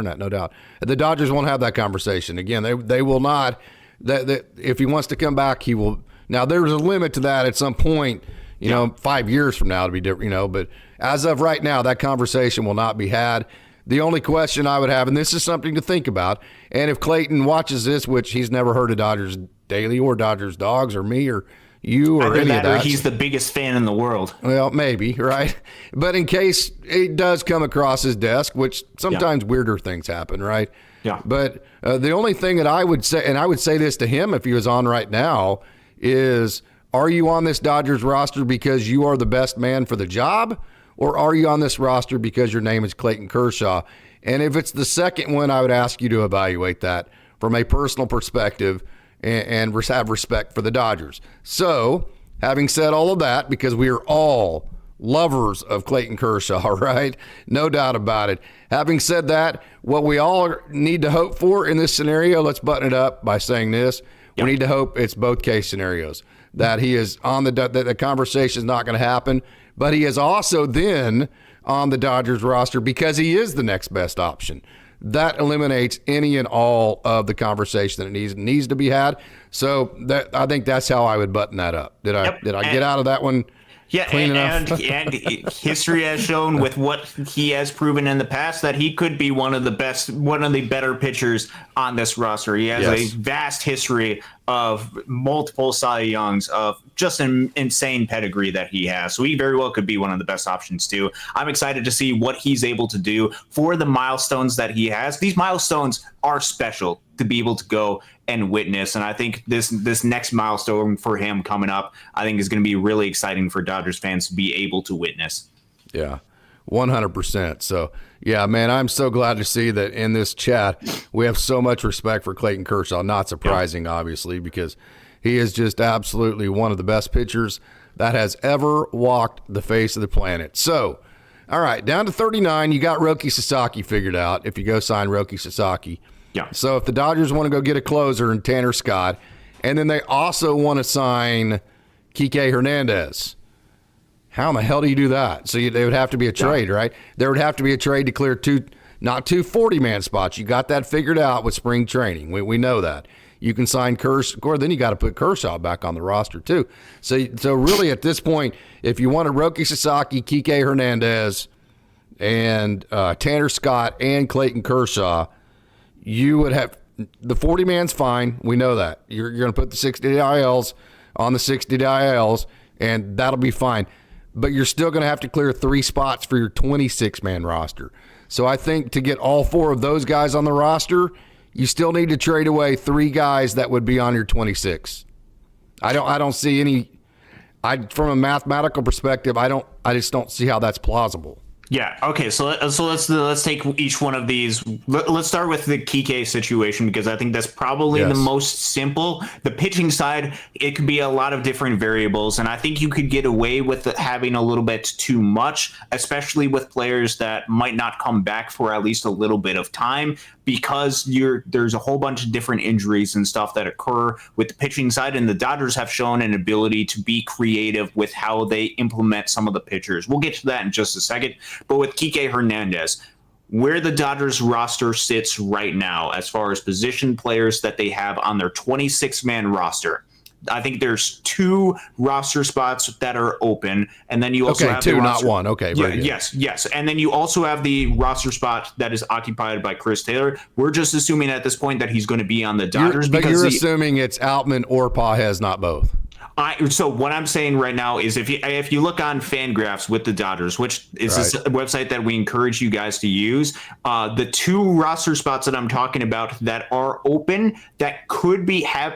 Speaker 1: that, no doubt. The Dodgers won't have that conversation. Again, they will not. If he wants to come back, he will. Now, there's a limit to that at some point, you know, 5 years from now to be different, but as of right now, that conversation will not be had. The only question I would have, and this is something to think about, and if Clayton watches this, which he's never heard of Dodgers Daily or Dodgers Dogs or me or you or any of that.
Speaker 2: Or he's the biggest fan in the world.
Speaker 1: Well, maybe, right? But in case it does come across his desk, which sometimes weirder things happen, right?
Speaker 2: Yeah.
Speaker 1: But the only thing that I would say, and I would say this to him if he was on right now, is are you on this Dodgers roster because you are the best man for the job? Or are you on this roster because your name is Clayton Kershaw? And if it's the second one, I would ask you to evaluate that from a personal perspective and have respect for the Dodgers. So, having said all of that, because we are all lovers of Clayton Kershaw, right? No doubt about it. Having said that, what we all need to hope for in this scenario, let's button it up by saying this. We need to hope it's both case scenarios, that he is on that the conversation is not going to happen. But he is also then on the Dodgers roster because he is the next best option. That eliminates any and all of the conversation that needs to be had. So I think that's how I would button that up. Did I get out of that one?
Speaker 2: Yeah, and history has shown with what he has proven in the past that he could be one of the better pitchers on this roster. He has a vast history of multiple Cy Youngs, of just an insane pedigree that he has. So he very well could be one of the best options too. I'm excited to see what he's able to do for the milestones that he has. These milestones are special to be able to go and witness. And I think this next milestone for him coming up, I think is going to be really exciting for Dodgers fans to be able to witness.
Speaker 1: Yeah, 100%. So, yeah, man, I'm so glad to see that in this chat we have so much respect for Clayton Kershaw. Not surprising, obviously, because he is just absolutely one of the best pitchers that has ever walked the face of the planet. So, all right, down to 39, you got Roki Sasaki figured out if you go sign Roki Sasaki.
Speaker 2: Yeah.
Speaker 1: So if the Dodgers want to go get a closer in Tanner Scott, and then they also want to sign Kike Hernandez, how in the hell do you do that? So they would have to be a trade, right? There would have to be a trade to clear two 40-man spots. You got that figured out with spring training. We know that. You can sign Kershaw, then you got to put Kershaw back on the roster too. So really at this point, if you wanted Roki Sasaki, Kike Hernandez, and Tanner Scott and Clayton Kershaw, you would have the 40-man's fine. We know that. You're going to put the 60 ILs on the 60 ILs, and that'll be fine. But you're still going to have to clear 3 spots for your 26-man roster. So I think to get all 4 of those guys on the roster, you still need to trade away 3 guys that would be on your 26. I don't see any. From a mathematical perspective, I just don't see how that's plausible.
Speaker 2: Yeah. Okay. So let's take each one of these. Let's start with the Kike situation, because I think that's probably the most simple. The pitching side, it could be a lot of different variables, and I think you could get away with having a little bit too much, especially with players that might not come back for at least a little bit of time, because there's a whole bunch of different injuries and stuff that occur with the pitching side, and the Dodgers have shown an ability to be creative with how they implement some of the pitchers. We'll get to that in just a second. But with Kike Hernandez, where the Dodgers roster sits right now, as far as position players that they have on their 26-man roster, I think there's 2 roster spots that are open, and then you also have
Speaker 1: 2, not 1. Okay, very good.
Speaker 2: Yes, and then you also have the roster spot that is occupied by Chris Taylor. We're just assuming at this point that he's going to be on the Dodgers,
Speaker 1: but you're assuming it's Outman or Pages, not both.
Speaker 2: So what I'm saying right now is if you look on Fangraphs with the Dodgers, which is a website that we encourage you guys to use, the 2 roster spots that I'm talking about that are open that could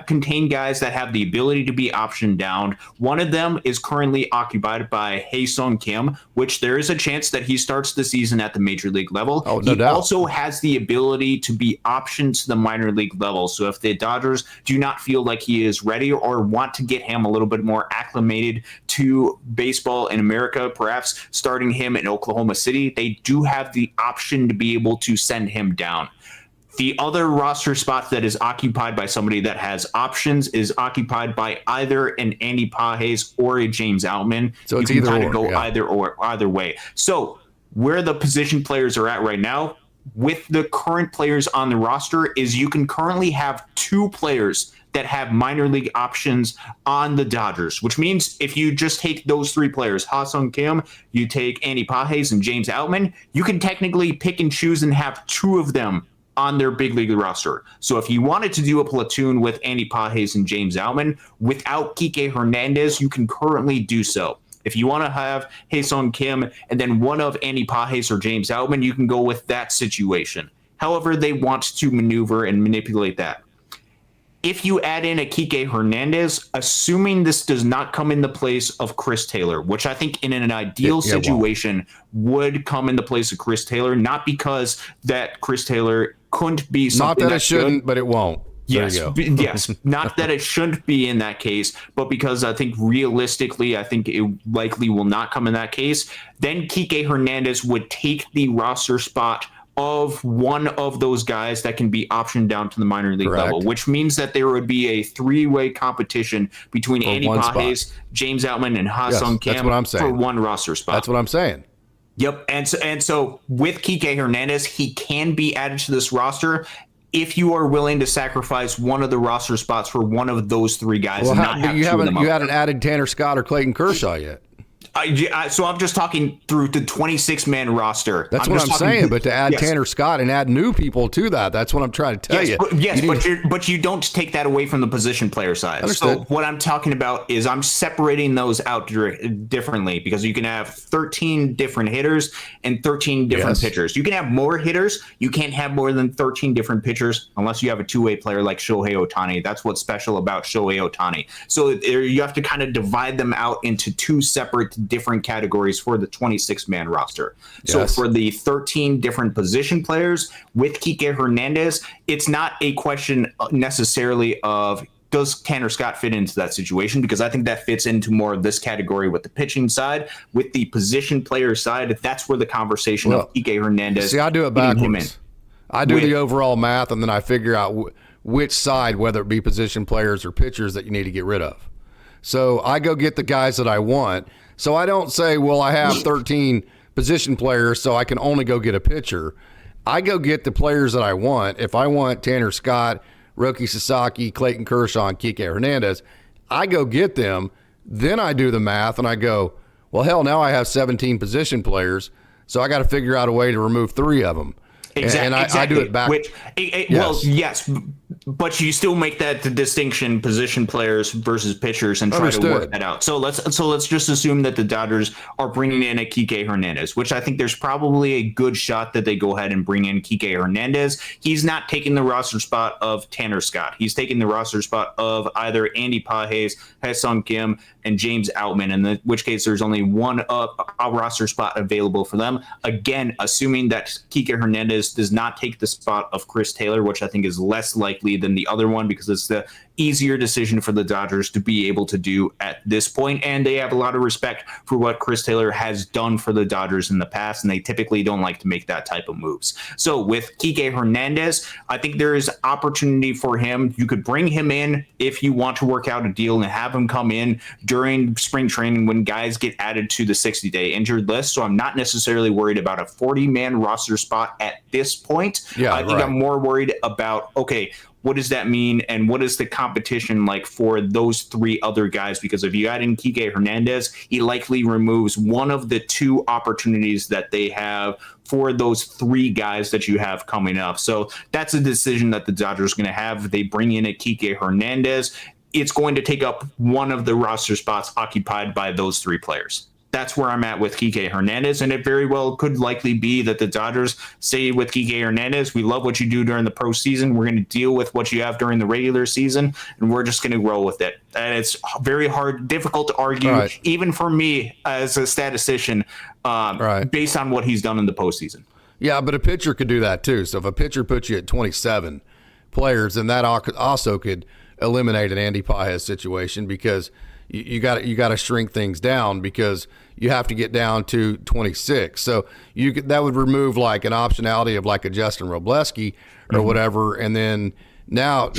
Speaker 2: contain guys that have the ability to be optioned down. One of them is currently occupied by Hae-Sung Kim, which there is a chance that he starts the season at the major league level.
Speaker 1: Oh, no
Speaker 2: he
Speaker 1: doubt.
Speaker 2: also has the ability to be optioned to the minor league level. So if the Dodgers do not feel like he is ready or want to get him a little bit more acclimated to baseball in America, perhaps starting him in Oklahoma City, they do have the option to be able to send him down. The other roster spot that is occupied by somebody that has options is occupied by either an Andy Pages or a James Outman.
Speaker 1: So it's
Speaker 2: you can
Speaker 1: either
Speaker 2: kind of go either way. So where the position players are at right now, with the current players on the roster, is you can currently have 2 players that have minor league options on the Dodgers, which means if you just take those 3 players, Ha-Sung Kim, you take Andy Pages and James Outman, you can technically pick and choose and have 2 of them on their big league roster. So if you wanted to do a platoon with Andy Pages and James Outman without Kike Hernandez, you can currently do so. If you want to have Hae-Sung Kim and then one of Andy Pages or James Outman, you can go with that situation. However they want to maneuver and manipulate that. If you add in a Kike Hernandez, assuming this does not come in the place of Chris Taylor, which I think in an ideal situation would come in the place of Chris Taylor, not because that Chris Taylor couldn't be something
Speaker 1: not that it shouldn't, but it won't.
Speaker 2: Yes, not that it shouldn't be in that case, but because I think realistically, I think it likely will not come in that case. Then Kike Hernandez would take the roster spot of one of those guys that can be optioned down to the minor league level, which means that there would be a 3-way competition between Andy Pages, James Outman, and Ha-Sung Kim for one roster spot.
Speaker 1: That's what I'm saying.
Speaker 2: Yep. And so with Kike Hernandez, he can be added to this roster if you are willing to sacrifice one of the roster spots for one of those 3 guys.
Speaker 1: Well,
Speaker 2: and not have
Speaker 1: you
Speaker 2: two of them
Speaker 1: haven't added Tanner Scott or Clayton Kershaw yet.
Speaker 2: So I'm just talking through the 26-man roster.
Speaker 1: That's what I'm saying. But to add Tanner Scott and add new people to that, that's what I'm trying to tell you.
Speaker 2: But you don't take that away from the position player side.
Speaker 1: Understood.
Speaker 2: So what I'm talking about is I'm separating those out differently, because you can have 13 different hitters and 13 different pitchers. You can have more hitters. You can't have more than 13 different pitchers unless you have a 2-way player like Shohei Ohtani. That's what's special about Shohei Ohtani. So you have to kind of divide them out into 2 separate different categories for the 26-man roster. So for the 13 different position players with Kike Hernandez, it's not a question necessarily of does Tanner Scott fit into that situation, because I think that fits into more of this category with the pitching side. With the position player side, that's where the conversation of Kike Hernandez.
Speaker 1: See, I do it backwards. I do the overall math, and then I figure out which side, whether it be position players or pitchers, that you need to get rid of. So I go get the guys that I want. So I don't say, well, I have 13 position players, so I can only go get a pitcher. I go get the players that I want. If I want Tanner Scott, Roki Sasaki, Clayton Kershaw, and Kike Hernandez, I go get them. Then I do the math, and I go, well, hell, now I have 17 position players, so I got to figure out a way to remove 3 of them.
Speaker 2: Exactly.
Speaker 1: And I do it back.
Speaker 2: Well, yes. But you still make that the distinction, position players versus pitchers, and try to work that out. So let's just assume that the Dodgers are bringing in a Kike Hernandez, which I think there's probably a good shot that they go ahead and bring in Kike Hernandez. He's not taking the roster spot of Tanner Scott. He's taking the roster spot of either Andy Pages, Ha-Seong Kim, and James Outman, in which case there's only one a roster spot available for them. Again, assuming that Kike Hernandez does not take the spot of Chris Taylor, which I think is less likely than the other one because it's the easier decision for the Dodgers to be able to do at this point. And they have a lot of respect for what Chris Taylor has done for the Dodgers in the past, and they typically don't like to make that type of moves. So with Kike Hernandez, I think there is opportunity for him. You could bring him in if you want to work out a deal and have him come in during spring training when guys get added to the 60-day injured list. So I'm not necessarily worried about a 40-man roster spot at this point. I think I'm more worried about, okay, what does that mean? And what is the competition like for those three other guys? Because if you add in Kike Hernandez, he likely removes one of the two opportunities that they have for those three guys that you have coming up. So that's a decision that the Dodgers are going to have. If they bring in a Kike Hernandez, it's going to take up one of the roster spots occupied by those three players. That's where I'm at with Kike Hernandez, and it very well could likely be that the Dodgers say with Kike Hernandez, we love what you do during the postseason. We're going to deal with what you have during the regular season, and we're just going to roll with it. And it's very difficult to argue, even for me as a statistician, based on what he's done in the postseason.
Speaker 1: Yeah, but a pitcher could do that too. So if a pitcher puts you at 27 players, then that also could eliminate an Andy Pages situation because you got to shrink things down because you have to get down to 26. So that would remove like an optionality of like a Justin Robleski or whatever. And then now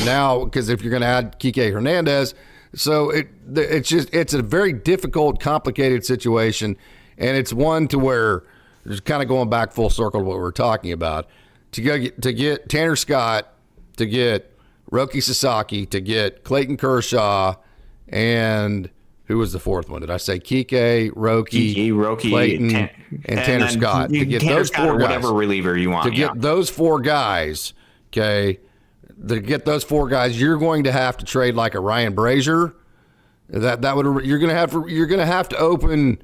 Speaker 1: because if you're going to add Kike Hernandez, so it's a very difficult, complicated situation, and it's one to where just kind of going back full circle to what we're talking about to get Tanner Scott, to get Roki Sasaki, to get Clayton Kershaw. And who was the fourth one? Did I say Kike, Roki, Clayton, and Tanner Scott? To get those four guys,
Speaker 2: whatever reliever you want.
Speaker 1: To get those four guys, okay, to get those four guys, you're going to have to trade like a Ryan Brazier. You're going to have to open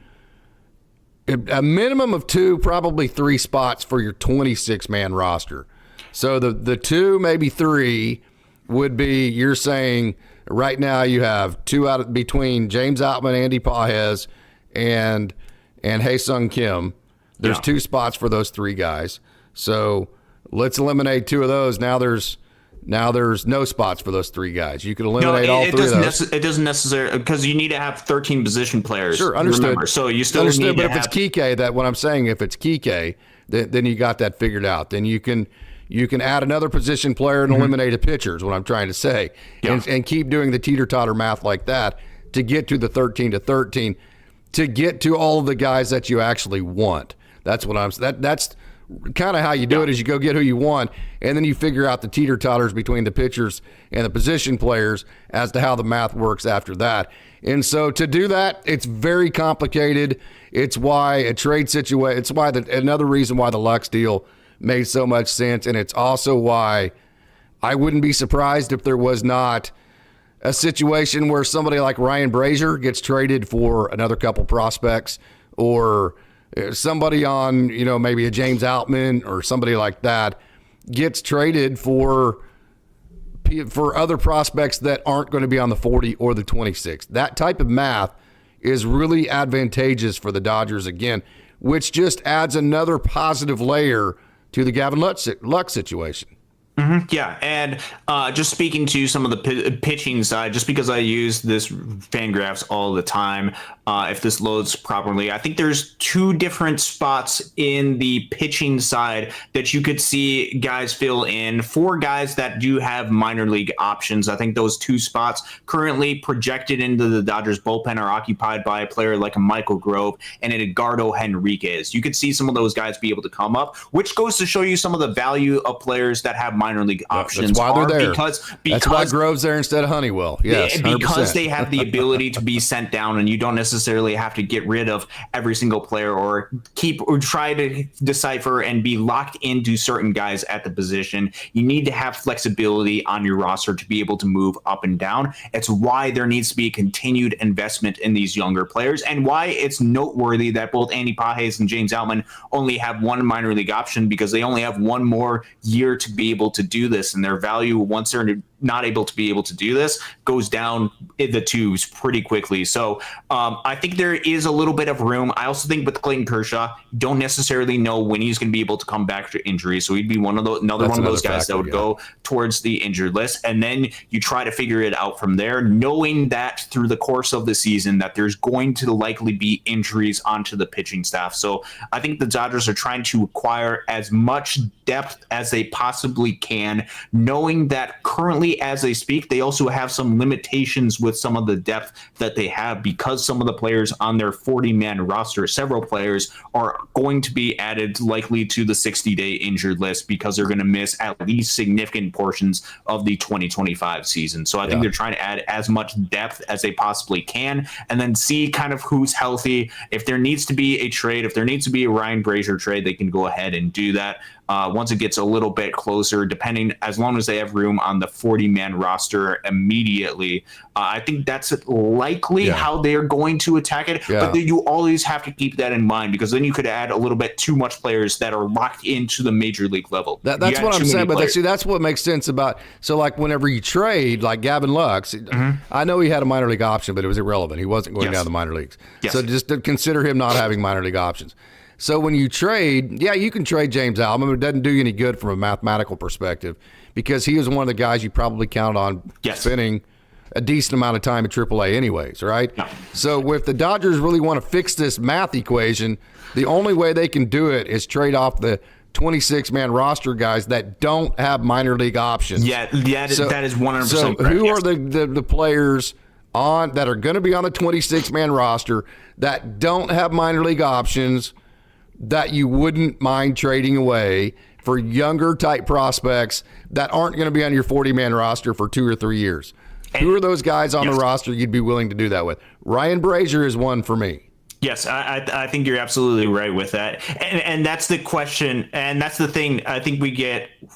Speaker 1: a minimum of 2, probably 3 spots for your 26-man roster. So the 2, maybe 3 would be, you're saying right now you have 2 out of between James Outman, Andy Pages, and Ha-Seong Kim. There's 2 spots for those 3 guys. So let's eliminate 2 of those. Now there's no spots for those 3 guys. You could eliminate all 3 of those.
Speaker 2: It doesn't necessarily, because you need to have 13 position players.
Speaker 1: Sure, understood.
Speaker 2: Remember. So you still need
Speaker 1: but
Speaker 2: to
Speaker 1: if it's Kike, that what I'm saying, if it's Kike, then you got that figured out. Then you can add another position player and eliminate a pitcher is what I'm trying to say. And keep doing the teeter-totter math like that to get to the 13 to 13, to get to all of the guys that you actually want. That's what that's kind of how you do it, is you go get who you want, and then you figure out the teeter-totters between the pitchers and the position players as to how the math works after that. And so to do that, it's very complicated. It's why a trade situation, it's why another reason why the Lux deal made so much sense, and it's also why I wouldn't be surprised if there was not a situation where somebody like Ryan Brazier gets traded for another couple prospects, or somebody on, maybe a James Outman or somebody like that gets traded for other prospects that aren't going to be on the 40 or the 26. That type of math is really advantageous for the Dodgers again, which just adds another positive layer to the Gavin Lux situation.
Speaker 2: Mm-hmm. Yeah, and just speaking to some of the pitching side, just because I use this Fangraphs all the time, if this loads properly, I think there's 2 different spots in the pitching side that you could see guys fill in. 4 guys that do have minor league options. I think those 2 spots currently projected into the Dodgers bullpen are occupied by a player like a Michael Grove and an Edgardo Henriquez. You could see some of those guys be able to come up, which goes to show you some of the value of players that have minor league options
Speaker 1: That's why they're there.
Speaker 2: Because
Speaker 1: that's why Grove's there instead of Honeywell. Yes, 100%.
Speaker 2: Because they have the ability to be sent down, and you don't necessarily have to get rid of every single player or try to decipher and be locked into certain guys at the position. You need to have flexibility on your roster to be able to move up and down. It's why there needs to be a continued investment in these younger players, and why it's noteworthy that both Andy Pages and James Outman only have one minor league option, because they only have one more year to be able to do this, and their value, once they're not able to be able to do this, goes down in the tubes pretty quickly. So I think there is a little bit of room. I also think with Clayton Kershaw, don't necessarily know when he's going to be able to come back to injury. So he'd be another one of those guys that would go towards the injured list. And then you try to figure it out from there, knowing that through the course of the season that there's going to likely be injuries onto the pitching staff. So I think the Dodgers are trying to acquire as much depth as they possibly can, knowing that currently as they speak, they also have some limitations with some of the depth that they have, because some of the players on their 40-man roster, several players, are going to be added likely to the 60-day injured list, because they're going to miss at least significant portions of the 2025 season. So I think they're trying to add as much depth as they possibly can, and then see kind of who's healthy. If there needs to be a trade, if there needs to be a Ryan Brazier trade, they can go ahead and do that. Once it gets a little bit closer, as long as they have room on the 40-man roster immediately. I think that's likely how they're going to attack it. But you always have to keep that in mind, because then you could add a little bit too much players that are locked into the major league level.
Speaker 1: That's what I'm saying. But that's what makes sense about. So like whenever you trade, like Gavin Lux, I know he had a minor league option, but it was irrelevant. He wasn't going down the minor leagues. So just to consider him not having minor league options. So when you trade, you can trade James Outman. It doesn't do you any good from a mathematical perspective, because he is one of the guys you probably counted on spending a decent amount of time at AAA anyways, right? Yeah. So if the Dodgers really want to fix this math equation, the only way they can do it is trade off the 26-man roster guys that don't have minor league options.
Speaker 2: That is 100%
Speaker 1: so
Speaker 2: correct.
Speaker 1: Who are the players that are going to be on the 26-man roster that don't have minor league options that you wouldn't mind trading away for younger type prospects that aren't going to be on your 40-man roster for 2 or 3 years? Who are those guys on the roster you'd be willing to do that with? Ryan Brazier is one for me.
Speaker 2: Yes, I think you're absolutely right with that. And that's the question. And that's the thing I think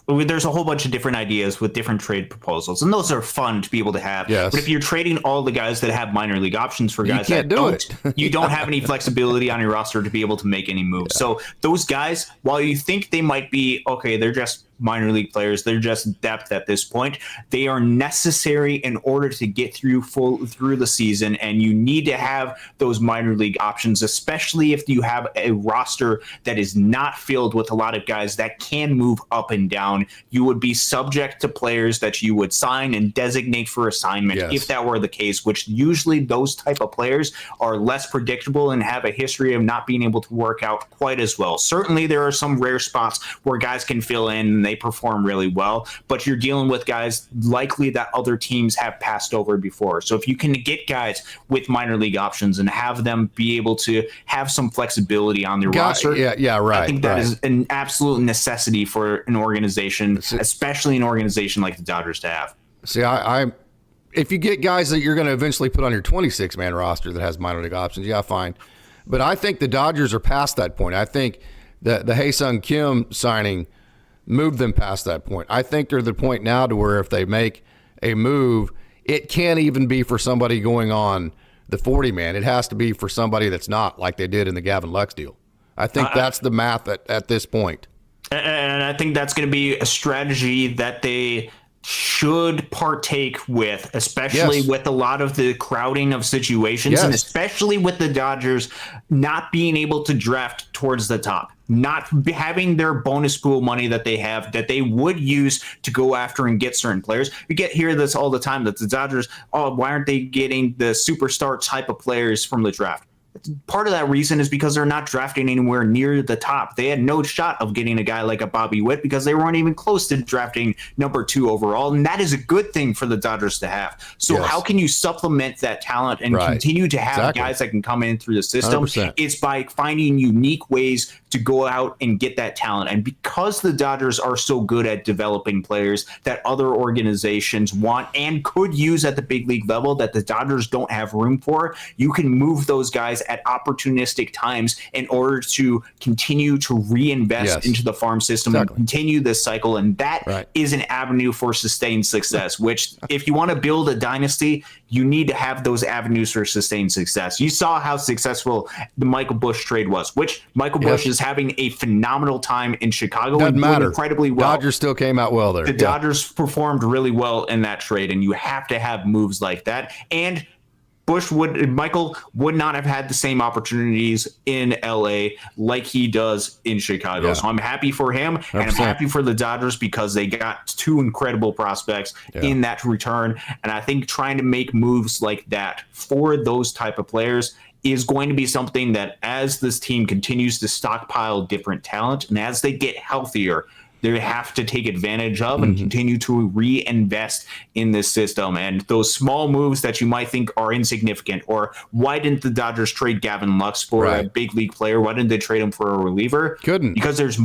Speaker 2: there's a whole bunch of different ideas with different trade proposals. And those are fun to be able to have.
Speaker 1: Yes.
Speaker 2: But if you're trading all the guys that have minor league options for guys that don't, you don't have any flexibility on your roster to be able to make any moves. Yeah. So those guys, while you think they might be, okay, they're just minor league players, they're just depth at this point, they are necessary in order to get through the season, and you need to have those minor league options, especially if you have a roster that is not filled with a lot of guys that can move up and down. You would be subject to players that you would sign and designate for assignment if that were the case, which usually those type of players are less predictable and have a history of not being able to work out quite as well. Certainly there are some rare spots where guys can fill in and they perform really well, but you're dealing with guys likely that other teams have passed over before. So if you can get guys with minor league options and have them be able to have some flexibility on their roster, I think that is an absolute necessity for an organization, especially an organization like the Dodgers, to have.
Speaker 1: See, if you get guys that you're going to eventually put on your 26-man roster that has minor league options, fine. But I think the Dodgers are past that point. I think the Hae-Sung Kim signing moved them past that point. I think they're at the point now to where if they make a move, it can't even be for somebody going on the 40-man. It has to be for somebody that's not, like they did in the Gavin Lux deal. I think that's the math at this point.
Speaker 2: And I think that's going to be a strategy that they should partake with, especially with a lot of the crowding of situations, and especially with the Dodgers not being able to draft towards the top, not having their bonus pool money that they have that they would use to go after and get certain players. You hear this all the time, that the Dodgers, why aren't they getting the superstar type of players from the draft? Part of that reason is because they're not drafting anywhere near the top. They had no shot of getting a guy like a Bobby Witt because they weren't even close to drafting number 2 overall. And that is a good thing for the Dodgers to have. So how can you supplement that talent and continue to have guys that can come in through the system? 100%. It's by finding unique ways to to go out and get that talent. And because the Dodgers are so good at developing players that other organizations want and could use at the big league level that the Dodgers don't have room for, you can move those guys at opportunistic times in order to continue to reinvest into the farm system and continue this cycle. And that is an avenue for sustained success, which if you want to build a dynasty, you need to have those avenues for sustained success. You saw how successful the Michael Busch trade was, which Michael Busch is having a phenomenal time in Chicago.
Speaker 1: Doesn't matter.
Speaker 2: Incredibly well.
Speaker 1: Dodgers still came out well there.
Speaker 2: The Dodgers performed really well in that trade, and you have to have moves like that. And Michael would not have had the same opportunities in LA like he does in Chicago. So I'm happy for him, 100%. And I'm happy for the Dodgers because they got two incredible prospects in that return. And I think trying to make moves like that for those type of players is going to be something that as this team continues to stockpile different talent and as they get healthier, they have to take advantage of and continue to reinvest in this system. And those small moves that you might think are insignificant, or why didn't the Dodgers trade Gavin Lux for a big league player? Why didn't they trade him for a reliever?
Speaker 1: Couldn't.
Speaker 2: Because there's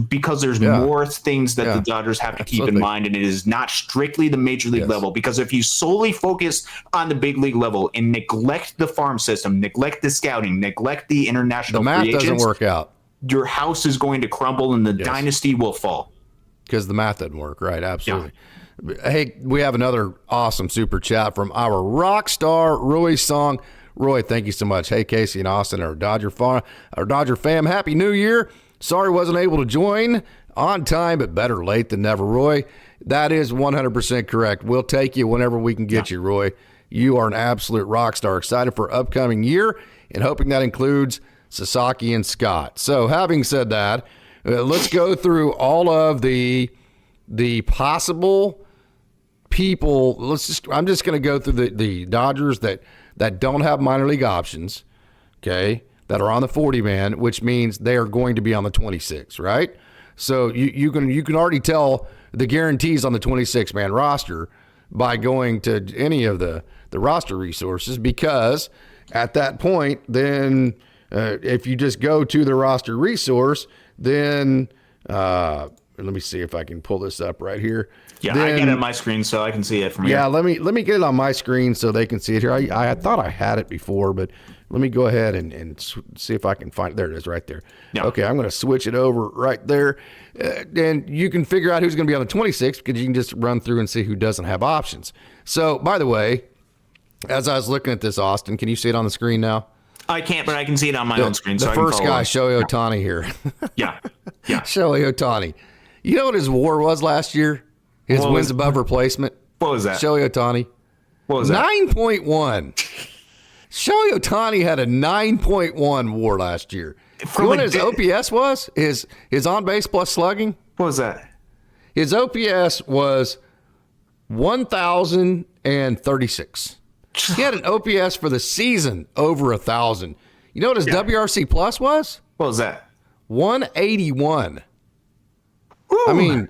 Speaker 2: more things that the Dodgers have to keep in mind, and it is not strictly the major league level. Because if you solely focus on the big league level and neglect the farm system, neglect the scouting, neglect the international free agents,
Speaker 1: doesn't work out.
Speaker 2: Your house is going to crumble and the dynasty will fall.
Speaker 1: Because the math didn't work, right? Absolutely. Yeah. Hey, we have another awesome super chat from our rock star, Roy Song. Roy, thank you so much. Hey, Casey and Austin, our Dodger fam, Happy New Year. Sorry wasn't able to join on time, but better late than never, Roy. That is 100% correct. We'll take you whenever we can get you, Roy. You are an absolute rock star. Excited for upcoming year and hoping that includes Sasaki and Scott. So having said that, let's go through all of the possible people. I'm just going to go through the Dodgers that don't have minor league options, okay, that are on the 40-man, which means they are going to be on the 26, right? So you can already tell the guarantees on the 26-man roster by going to any of the roster resources, because at that point, then if you just go to the roster resource, then let me see if I can pull this up right here.
Speaker 2: Yeah, I get it on my screen so I can see it from here.
Speaker 1: Yeah, let me get it on my screen so they can see it here. I thought I had it before, but let me go ahead and see if I can find it. There it is right there. Yeah. Okay, I'm going to switch it over right there. And you can figure out who's going to be on the 26 because you can just run through and see who doesn't have options. So, by the way, as I was looking at this, Austin, can you see it on the screen now?
Speaker 2: I can't, but I can see it on my own screen.
Speaker 1: The first guy, Shohei Ohtani here.
Speaker 2: Yeah.
Speaker 1: Shohei Ohtani. You know what his WAR was last year? His wins above replacement?
Speaker 2: What was that?
Speaker 1: Shohei Ohtani.
Speaker 2: What was that?
Speaker 1: 9.1. Shohei Ohtani had a 9.1 WAR last year. You know what his OPS was? His on-base plus slugging?
Speaker 2: What was that?
Speaker 1: His OPS was 1,036. He had an OPS for the season over 1,000. You know what his WRC plus was?
Speaker 2: What was that?
Speaker 1: 181.
Speaker 2: Ooh.
Speaker 1: I mean,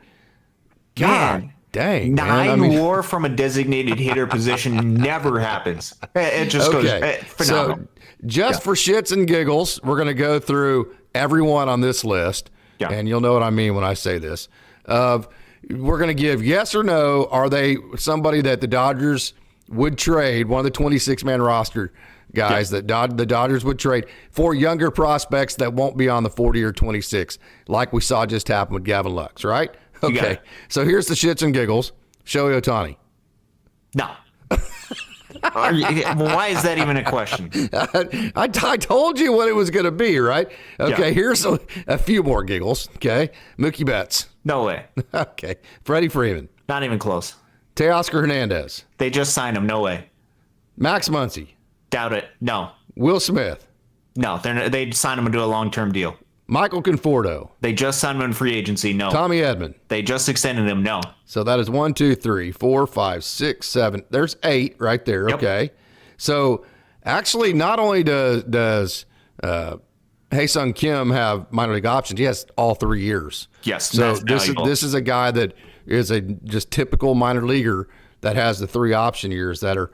Speaker 1: God dang.
Speaker 2: 9 WAR from a designated hitter position never happens. It just goes phenomenal.
Speaker 1: So just for shits and giggles, we're going to go through everyone on this list, and you'll know what I mean when I say this. We're going to give yes or no. Are they somebody that the Dodgers would trade, one of the 26-man roster guys that the Dodgers would trade for younger prospects that won't be on the 40 or 26, like we saw just happen with Gavin Lux, right? Okay, so here's the shits and giggles. Shohei Ohtani.
Speaker 2: No. Why is that even a question?
Speaker 1: I told you what it was going to be, right? Okay, here's a few more giggles, okay? Mookie Betts.
Speaker 2: No way.
Speaker 1: Okay, Freddie Freeman.
Speaker 2: Not even close.
Speaker 1: Teoscar Hernandez.
Speaker 2: They just signed him. No way.
Speaker 1: Max Muncy.
Speaker 2: Doubt it. No.
Speaker 1: Will Smith.
Speaker 2: No, they signed him to a long-term deal.
Speaker 1: Michael Conforto.
Speaker 2: They just signed him in free agency. No.
Speaker 1: Tommy Edman.
Speaker 2: They just extended him. No.
Speaker 1: So that is 1, 2, 3, 4, 5, 6, 7. There's 8 right there. Yep. Okay. So actually, not only does Hae-Sung Kim have minor league options, he has all 3 years.
Speaker 2: Yes.
Speaker 1: So this is a guy that is a just typical minor leaguer that has the 3 option years that are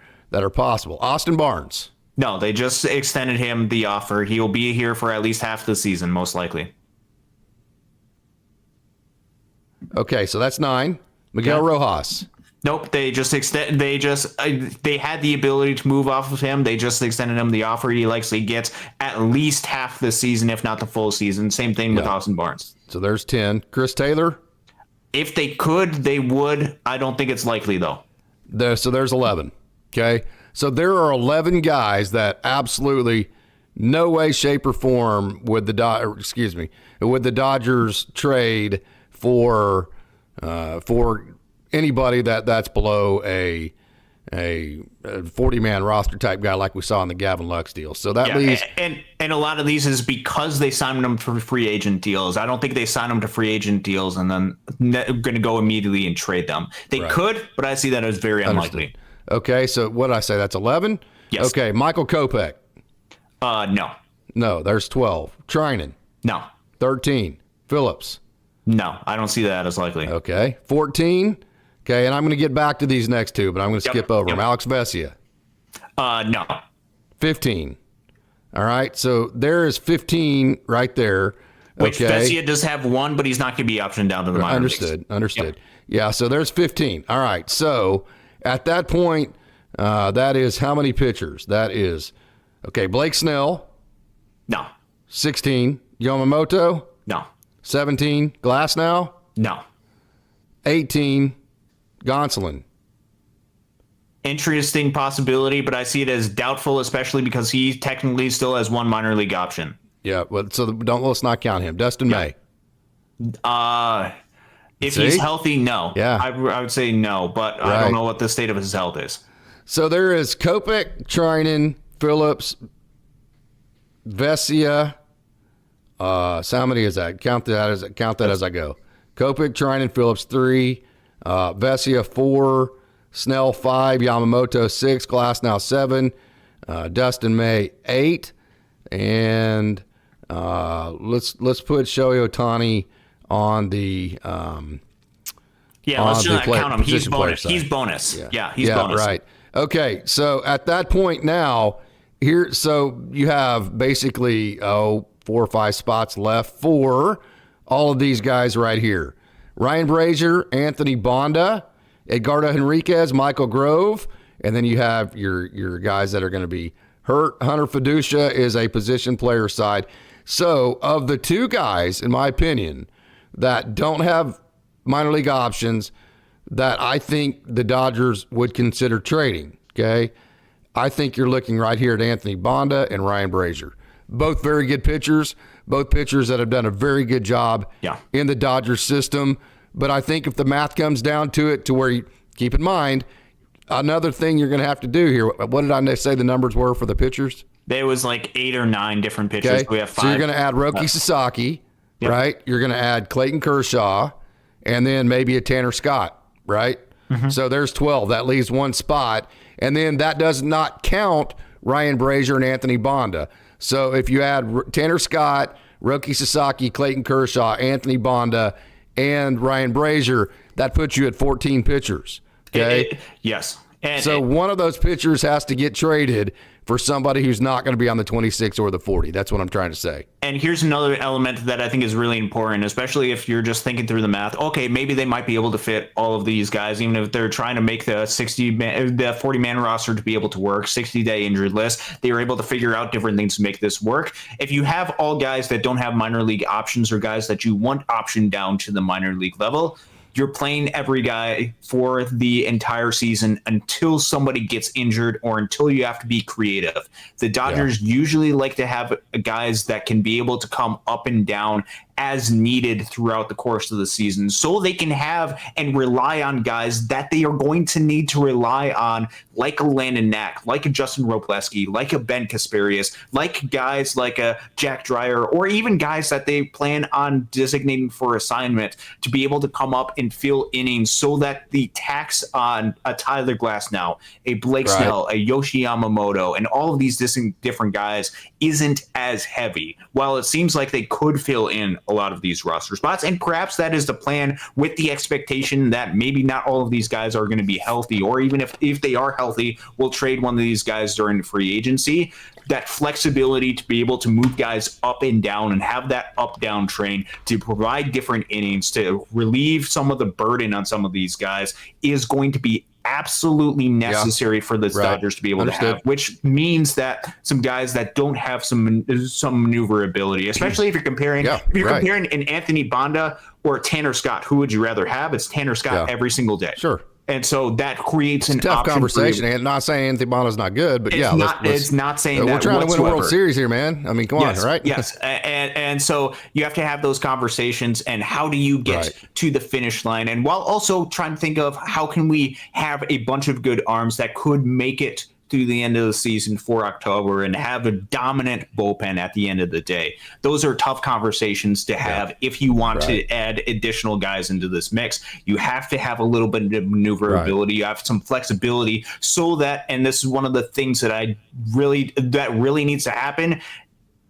Speaker 1: possible. Austin Barnes.
Speaker 2: No, they just extended him the offer. He will be here for at least half the season, most likely.
Speaker 1: Okay, so that's 9. Miguel Rojas.
Speaker 2: Nope, they just extend. They had the ability to move off of him. They just extended him the offer. He likely gets at least half the season, if not the full season. Same thing with Austin Barnes.
Speaker 1: So there's 10. Chris Taylor.
Speaker 2: If they could, they would. I don't think it's likely though.
Speaker 1: So there's 11. Okay, so there are 11 guys that absolutely no way, shape, or form would the Dodgers trade for anybody that's below a 40-man roster type guy like we saw in the Gavin Lux deal. So that leaves
Speaker 2: and a lot of these is because they signed them for free agent deals. I don't think they signed them to free agent deals and then going to go immediately and trade them. They could, but I see that as very unlikely.
Speaker 1: Okay, so what did I say? That's 11?
Speaker 2: Yes.
Speaker 1: Okay, Michael Kopech.
Speaker 2: No.
Speaker 1: No, there's 12. Trinan.
Speaker 2: No.
Speaker 1: 13. Phillips.
Speaker 2: No, I don't see that as likely.
Speaker 1: Okay. 14. Okay, and I'm going to get back to these next two, but I'm going to skip over them. Alex Vesia.
Speaker 2: No.
Speaker 1: 15. All right, so there is 15 right there.
Speaker 2: Which
Speaker 1: okay.
Speaker 2: Vesia does have one, but he's not going to be optioned down to the minor leagues.
Speaker 1: Understood. Yep. Yeah, so there's 15. All right, so at that point, that is how many pitchers? That is, okay, Blake Snell.
Speaker 2: No.
Speaker 1: 16. Yamamoto.
Speaker 2: No.
Speaker 1: 17. Glasnow.
Speaker 2: No.
Speaker 1: 18. Gonsolin.
Speaker 2: Interesting possibility, but I see it as doubtful, especially because he technically still has one minor league option.
Speaker 1: Yeah, well, so let's not count him. Dustin May.
Speaker 2: If he's healthy, no.
Speaker 1: Yeah.
Speaker 2: I would say no, but I don't know what the state of his health is.
Speaker 1: So there is Kopech, Trinan, Phillips, Vesia. So how many is that? Count that as I go. Kopech, Trinan, Phillips 3, Vesia 4, Snell 5, Yamamoto 6, Glasnow 7, Dustin May 8, and let's put Shohei Ohtani on the
Speaker 2: let's just not count him. He's bonus. He's bonus. He's bonus.
Speaker 1: Right. Okay, so at that point now, so you have basically 4 or 5 spots left for all of these guys right here. Ryan Brazier, Anthony Bonda, Edgardo Henriquez, Michael Grove, and then you have your guys that are going to be hurt. Hunter Fiducia is a position player side. So of the 2 guys, in my opinion, that don't have minor league options that I think the Dodgers would consider trading, okay? I think you're looking right here at Anthony Bonda and Ryan Brazier. Both very good pitchers, both pitchers that have done a very good job in the Dodgers system. But I think if the math comes down to it, to where you keep in mind, another thing you're going to have to do here. What did I say the numbers were for the pitchers?
Speaker 2: There was like 8 or 9 different pitchers.
Speaker 1: Okay.
Speaker 2: We have 5.
Speaker 1: So you're going to add Roki Sasaki, right? You're going to add Clayton Kershaw, and then maybe a Tanner Scott, right? Mm-hmm. So there's 12. That leaves 1 spot. And then that does not count Ryan Brazier and Anthony Bonda. So if you add Tanner Scott, Roki Sasaki, Clayton Kershaw, Anthony Bonda, and Ryan Brazier, that puts you at 14 pitchers. Okay.
Speaker 2: Yes. And
Speaker 1: so one of those pitchers has to get traded for somebody who's not going to be on the 26 or the 40. That's what I'm trying to say.
Speaker 2: And here's another element that I think is really important, especially if you're just thinking through the math. Okay, maybe they might be able to fit all of these guys, even if they're trying to make the 40-man roster to be able to work, 60-day injured list. They were able to figure out different things to make this work. If you have all guys that don't have minor league options or guys that you want optioned down to the minor league level, you're playing every guy for the entire season until somebody gets injured or until you have to be creative. The Dodgers usually like to have guys that can be able to come up and down as needed throughout the course of the season, so they can have and rely on guys that they are going to need to rely on, like a Landon Knack, like a Justin Robleski, like a Ben Kasperius, like guys like a Jack Dreyer, or even guys that they plan on designating for assignment to be able to come up and fill innings, so that the tax on a Tyler Glasnow, a Blake Snell, a Yoshi Yamamoto, and all of these different guys isn't as heavy. While it seems like they could fill in a lot of these roster spots. And perhaps that is the plan, with the expectation that maybe not all of these guys are going to be healthy, or even if they are healthy, we'll trade one of these guys during free agency. That flexibility to be able to move guys up and down and have that up-down train to provide different innings, to relieve some of the burden on some of these guys, is going to be absolutely necessary for the Dodgers to be able to have, which means that some guys that don't have some maneuverability, especially if you're comparing comparing an Anthony Banda or Tanner Scott, who would you rather have? It's Tanner Scott every single day.
Speaker 1: Sure.
Speaker 2: And so that creates an
Speaker 1: tough conversation. And not saying Anthony Bonda's not good, but
Speaker 2: it's not saying that
Speaker 1: we're trying
Speaker 2: whatsoever.
Speaker 1: to win a World Series here, man. I mean, come on, right?
Speaker 2: Yes, and so you have to have those conversations. And how do you get to the finish line? And while also trying to think of how can we have a bunch of good arms that could make it through the end of the season for October and have a dominant bullpen at the end of the day. Those are tough conversations to have if you want to add additional guys into this mix. You have to have a little bit of maneuverability. You have some flexibility so that, and this is one of the things that really needs to happen,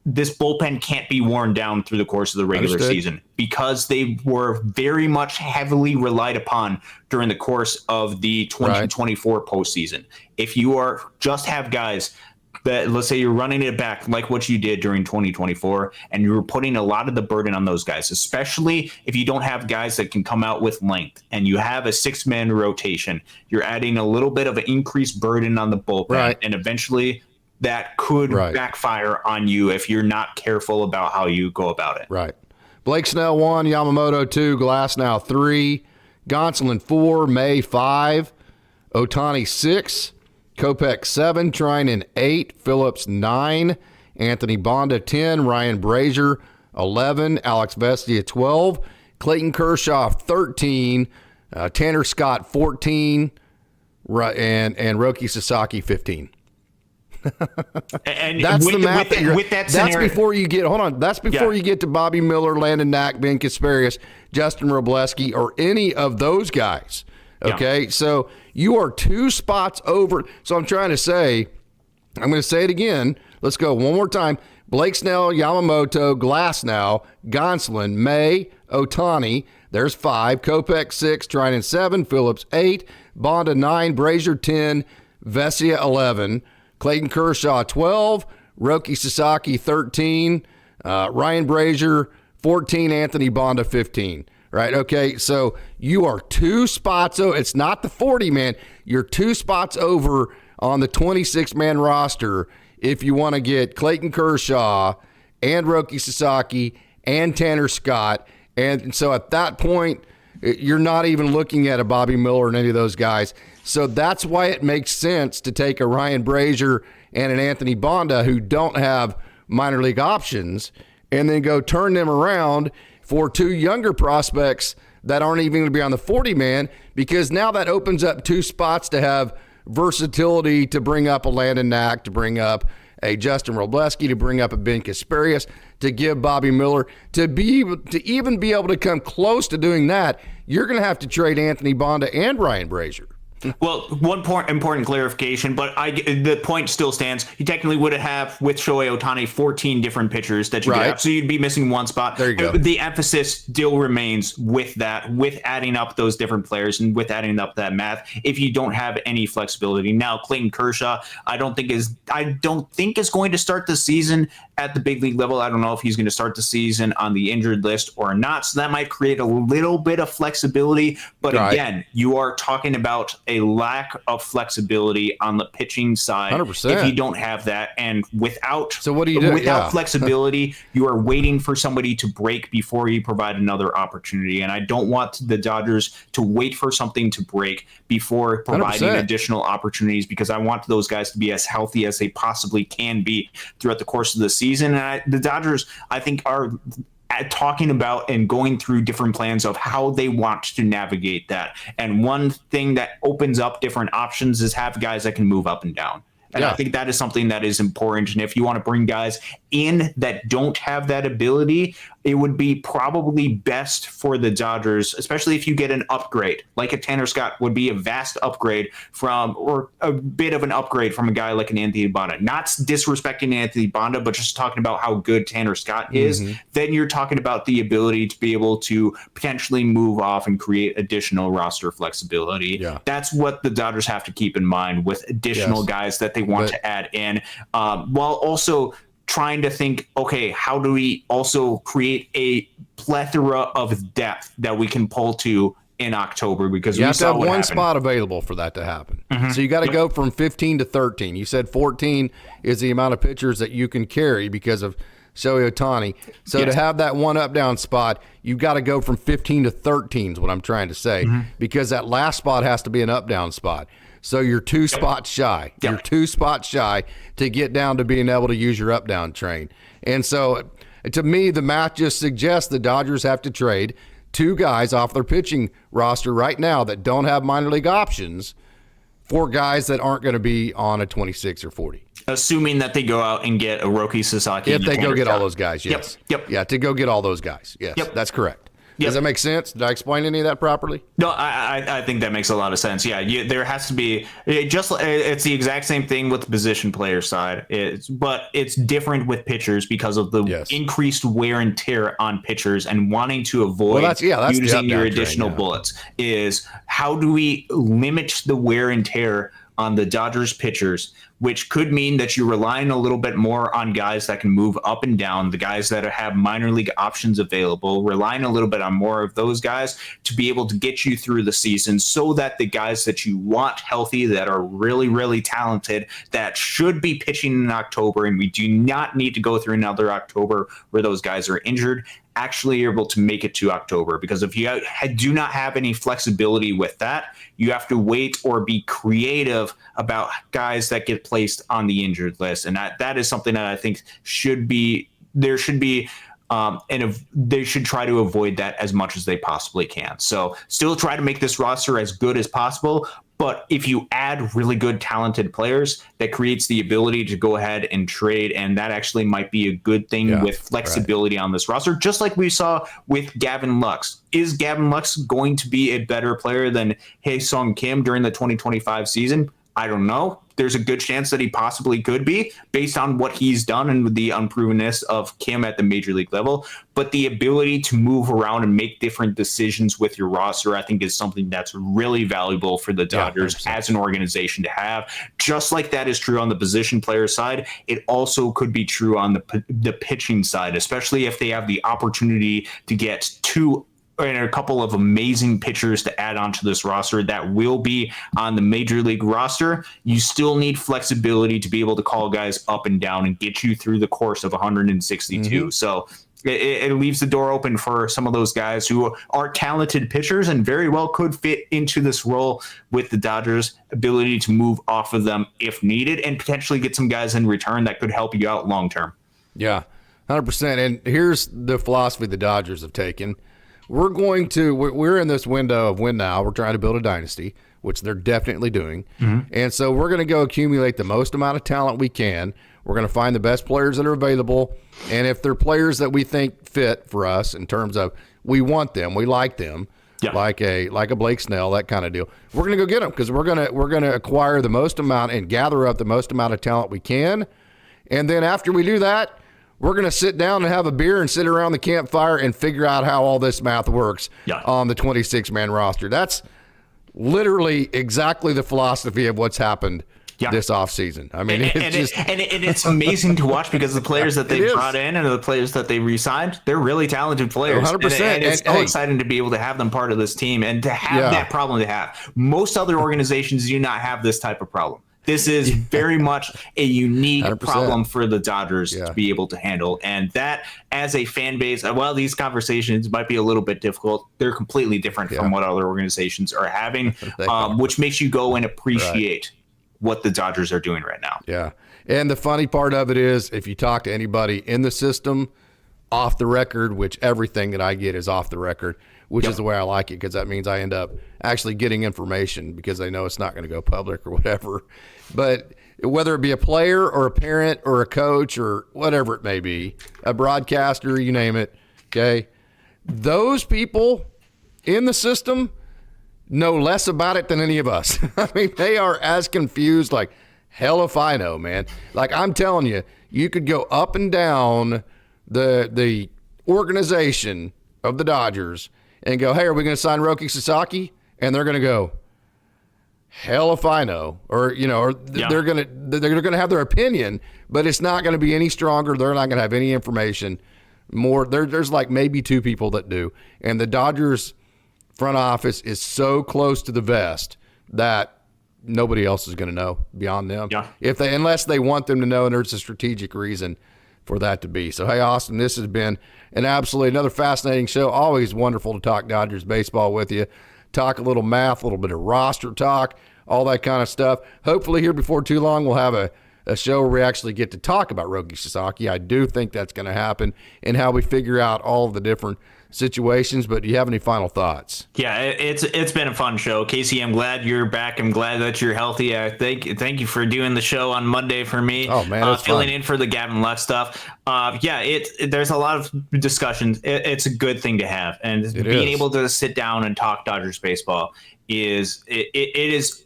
Speaker 2: this bullpen can't be worn down through the course of the regular season, because they were very much heavily relied upon during the course of the 2024 postseason. If you are just have guys that, let's say you're running it back like what you did during 2024, and you're putting a lot of the burden on those guys, especially if you don't have guys that can come out with length and you have a 6-man rotation, you're adding a little bit of an increased burden on the bullpen, and eventually that could backfire on you if you're not careful about how you go about it.
Speaker 1: Right. Blake Snell 1, Yamamoto 2, Glasnow 3, Gonsolin 4, May 5, Ohtani 6, Kopech 7, Trinan 8, Phillips 9, Anthony Banda 10, Ryan Brazier 11, Alex Vestia 12, Clayton Kershaw 13, Tanner Scott 14, and Roki Sasaki 15.
Speaker 2: And
Speaker 1: that's the map.
Speaker 2: That's
Speaker 1: before you get. Hold on. That's before you get to Bobby Miller, Landon Knack, Ben Kasparius, Justin Robleski, or any of those guys. Okay, so you are 2 spots over. So I'm trying to say, I'm going to say it again. Let's go one more time. Blake Snell, Yamamoto, Glasnow, Gonsolin, May, Ohtani. There's 5. Kopech 6, Trinan 7, Phillips 8, Banda 9, Brazier 10, Vessia 11. Clayton Kershaw 12, Roki Sasaki 13, Ryan Brazier 14, Anthony Banda 15. Right? Okay, so you are 2 spots over. It's not the 40 man. You're 2 spots over on the 26-man roster if you want to get Clayton Kershaw and Roki Sasaki and Tanner Scott. And so at that point, you're not even looking at a Bobby Miller and any of those guys. So that's why it makes sense to take a Ryan Brazier and an Anthony Banda who don't have minor league options and then go turn them around for 2 younger prospects that aren't even going to be on the 40-man, because now that opens up 2 spots to have versatility, to bring up a Landon Knack, to bring up a Justin Robleski, to bring up a Ben Kasparius, to give Bobby Miller, to even be able to come close to doing that. You're going to have to trade Anthony Banda and Ryan Brazier.
Speaker 2: Well, one important clarification, but the point still stands. You technically would have, with Shohei Ohtani, 14 different pitchers that you could have, so you'd be missing 1 spot.
Speaker 1: There you go.
Speaker 2: The emphasis still remains with that, with adding up those different players and with adding up that math. If you don't have any flexibility now, Clayton Kershaw, I don't think is going to start the season at the big league level. I don't know if he's going to start the season on the injured list or not. So that might create a little bit of flexibility. But again, you are talking about a lack of flexibility on the pitching side
Speaker 1: 100%.
Speaker 2: if you don't have that. And without
Speaker 1: what do you do?
Speaker 2: Without flexibility, you are waiting for somebody to break before you provide another opportunity. And I don't want the Dodgers to wait for something to break before providing
Speaker 1: 100%.
Speaker 2: additional opportunities, because I want those guys to be as healthy as they possibly can be throughout the course of the season. And the Dodgers, I think, are talking about and going through different plans of how they want to navigate that. And one thing that opens up different options is have guys that can move up and down. And I think that is something that is important. And if you want to bring guys in that don't have that ability, it would be probably best for the Dodgers, especially if you get an upgrade, like a Tanner Scott would be a vast upgrade from, or a bit of an upgrade from a guy like an Anthony Banda. Not disrespecting Anthony Banda, but just talking about how good Tanner Scott is. Then you're talking about the ability to be able to potentially move off and create additional roster flexibility.
Speaker 1: Yeah.
Speaker 2: That's what the Dodgers have to keep in mind with additional guys that they want to add in, while also trying to think, okay, how do we also create a plethora of depth that we can pull to in October? Because
Speaker 1: you
Speaker 2: we
Speaker 1: have to
Speaker 2: saw
Speaker 1: have
Speaker 2: what
Speaker 1: one
Speaker 2: happened.
Speaker 1: spot available for that to happen. So you got to go from 15 to 13. You said 14 is the amount of pitchers that you can carry because of Shohei Ohtani. So to have that one up-down spot, you've got to go from 15 to 13 is what I'm trying to say, because that last spot has to be an up-down spot. So you're 2 spots shy. You're 2 spots shy to get down to being able to use your up-down train. And so to me, the math just suggests the Dodgers have to trade 2 guys off their pitching roster right now that don't have minor league options for guys that aren't going to be on a 26 or 40.
Speaker 2: Assuming that they go out and get a Roki Sasaki.
Speaker 1: If they go get all those guys, yes. Yeah, to go get all those guys. Yes, that's correct. Does that make sense? Did I explain any of that properly?
Speaker 2: No, I think that makes a lot of sense. Yeah, there has to be it's the exact same thing with the position player side. But it's different with pitchers because of the increased wear and tear on pitchers and wanting to avoid using your additional bullets. Is how do we limit the wear and tear on the Dodgers pitchers, which could mean that you're relying a little bit more on guys that can move up and down, the guys that have minor league options available, relying a little bit on more of those guys to be able to get you through the season, so that the guys that you want healthy, that are really, really talented, that should be pitching in October, and we do not need to go through another October where those guys are injured, actually able to make it to October. Because if you do not have any flexibility with that, you have to wait or be creative about guys that get placed on the injured list. And that is something that I think there should be, and they should try to avoid that as much as they possibly can. So still try to make this roster as good as possible. But if you add really good, talented players, that creates the ability to go ahead and trade. And that actually might be a good thing with flexibility on this roster, just like we saw with Gavin Lux. Is Gavin Lux going to be a better player than Hae-Sung Kim during the 2025 season? I don't know. There's a good chance that he possibly could be, based on what he's done and the unprovenness of Kim at the major league level. But the ability to move around and make different decisions with your roster, I think, is something that's really valuable for the Dodgers as an organization to have. Just like that is true on the position player side, it also could be true on the pitching side, especially if they have the opportunity to get 2 and a couple of amazing pitchers to add onto this roster that will be on the major league roster. You still need flexibility to be able to call guys up and down and get you through the course of 162. So it leaves the door open for some of those guys who are talented pitchers and very well could fit into this role with the Dodgers' ability to move off of them if needed, and potentially get some guys in return that could help you out long term.
Speaker 1: Yeah, 100%. And here's the philosophy the Dodgers have taken. We're in this window of win now. We're trying to build a dynasty, which they're definitely doing. And so we're going to go accumulate the most amount of talent we can. We're going to find the best players that are available. And if they're players that we think fit for us in terms of we want them, we like them, like a Blake Snell, that kind of deal, we're going to go get them, because we're going to acquire the most amount and gather up the most amount of talent we can. And then after we do that, we're going to sit down and have a beer and sit around the campfire and figure out how all this math works on the 26-man roster. That's literally exactly the philosophy of what's happened this offseason. I mean,
Speaker 2: it's amazing to watch, because the players that they brought in and the players that they re-signed, they're really talented players.
Speaker 1: 100%.
Speaker 2: And it's so exciting to be able to have them part of this team and to have that problem they have. Most other organizations do not have this type of problem. This is very much a unique 100%. Problem for the Dodgers to be able to handle. And that, as a fan base, while these conversations might be a little bit difficult, they're completely different from what other organizations are having, which makes you go and appreciate what the Dodgers are doing right now.
Speaker 1: Yeah. And the funny part of it is, if you talk to anybody in the system, off the record, which everything that I get is off the record, which is the way I like it, because that means I end up actually getting information because they know it's not going to go public or whatever. But whether it be a player or a parent or a coach or whatever it may be, a broadcaster, you name it, Okay. Those people in the system know less about it than any of us. I mean, they are as confused like hell if I know, man. Like I'm telling you, you could go up and down the organization of the Dodgers and go, hey, are we going to sign Roki Sasaki? And they're going to go, hell if I know. Or, they're going to have their opinion, but it's not going to be any stronger. They're not going to have any information more. There's like maybe two people that do. And the Dodgers front office is so close to the vest that nobody else is going to know beyond them.
Speaker 2: Yeah.
Speaker 1: Unless they want them to know, and there's a strategic reason for that to be. So, hey, Austin, this has been another fascinating show. Always wonderful to talk Dodgers baseball with you. Talk a little math, a little bit of roster talk, all that kind of stuff. Hopefully here before too long we'll have a show where we actually get to talk about Roki Sasaki. I do think that's going to happen, and how we figure out all of the different situations. But do you have any final thoughts?
Speaker 2: Yeah, it's been a fun show. Casey, I'm glad you're back. I'm glad that you're healthy. Thank you for doing the show on Monday for me.
Speaker 1: Oh man, it's
Speaker 2: filling
Speaker 1: fun.
Speaker 2: in for the Gavin Lux stuff. There's a lot of discussions. It's a good thing to have, and being able to sit down and talk Dodgers baseball is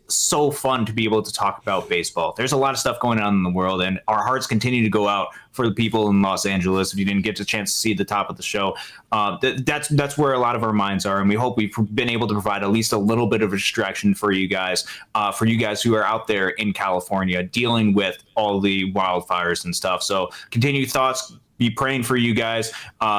Speaker 2: so fun to be able to talk about baseball. There's a lot of stuff going on in the world, and our hearts continue to go out for the people in Los Angeles. If you didn't get a chance to see the top of the show, that's where a lot of our minds are, and we hope we've been able to provide at least a little bit of a distraction for you guys who are out there in California dealing with all the wildfires and stuff. So continue thoughts. Be praying for you guys.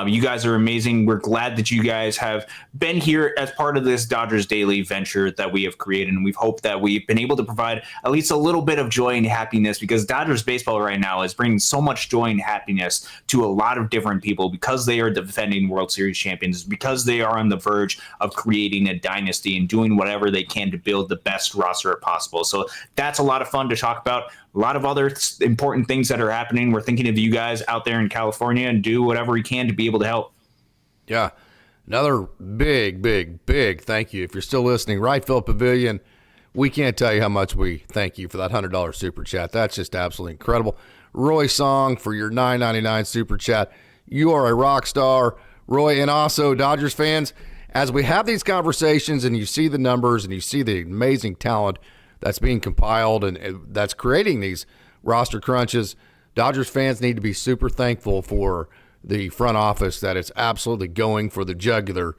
Speaker 2: You guys are amazing. We're glad that you guys have been here as part of this Dodgers Daily venture that we have created. And we've hoped that we've been able to provide at least a little bit of joy and happiness, because Dodgers baseball right now is bringing so much joy and happiness to a lot of different people, because they are defending World Series champions, because they are on the verge of creating a dynasty and doing whatever they can to build the best roster possible. So that's a lot of fun to talk about. A lot of other important things that are happening. We're thinking of you guys out there in California, and do whatever we can to be able to help.
Speaker 1: Yeah. Another big, big, big thank you. If you're still listening, Right Field Pavilion, we can't tell you how much we thank you for that $100 super chat. That's just absolutely incredible. Roy Song for your $9.99 super chat. You are a rock star, Roy. And also, Dodgers fans, as we have these conversations and you see the numbers and you see the amazing talent that's being compiled and that's creating these roster crunches, Dodgers fans need to be super thankful for the front office that it's absolutely going for the jugular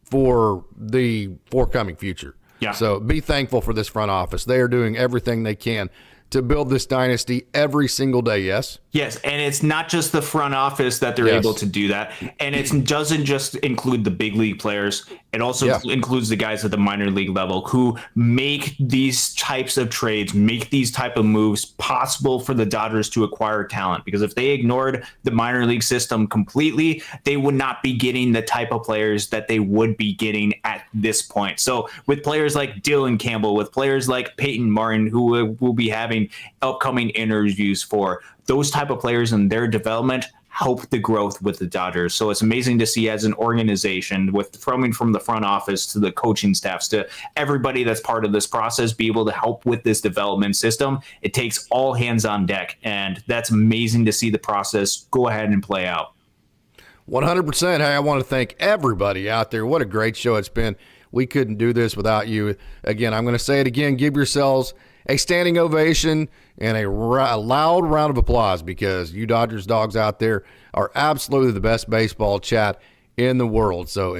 Speaker 1: for the forthcoming future.
Speaker 2: Yeah.
Speaker 1: So be thankful for this front office. They are doing everything they can to build this dynasty every single day, yes?
Speaker 2: Yes, and it's not just the front office that they're able to do that. And it doesn't just include the big league players. It also includes the guys at the minor league level who make these types of trades, make these type of moves possible for the Dodgers to acquire talent. Because if they ignored the minor league system completely, they would not be getting the type of players that they would be getting at this point. So with players like Dylan Campbell, with players like Peyton Martin, who will be having upcoming interviews for, those type of players and their development help the growth with the Dodgers. So it's amazing to see as an organization, with from the front office to the coaching staffs to everybody that's part of this process, be able to help with this development system. It takes all hands on deck, and that's amazing to see the process go ahead and play out.
Speaker 1: 100%. Hey, I want to thank everybody out there. What a great show it's been. We couldn't do this without you. Again, I'm going to say it again. Give yourselves a standing ovation and a loud round of applause, because you Dodgers dogs out there are absolutely the best baseball chat in the world. So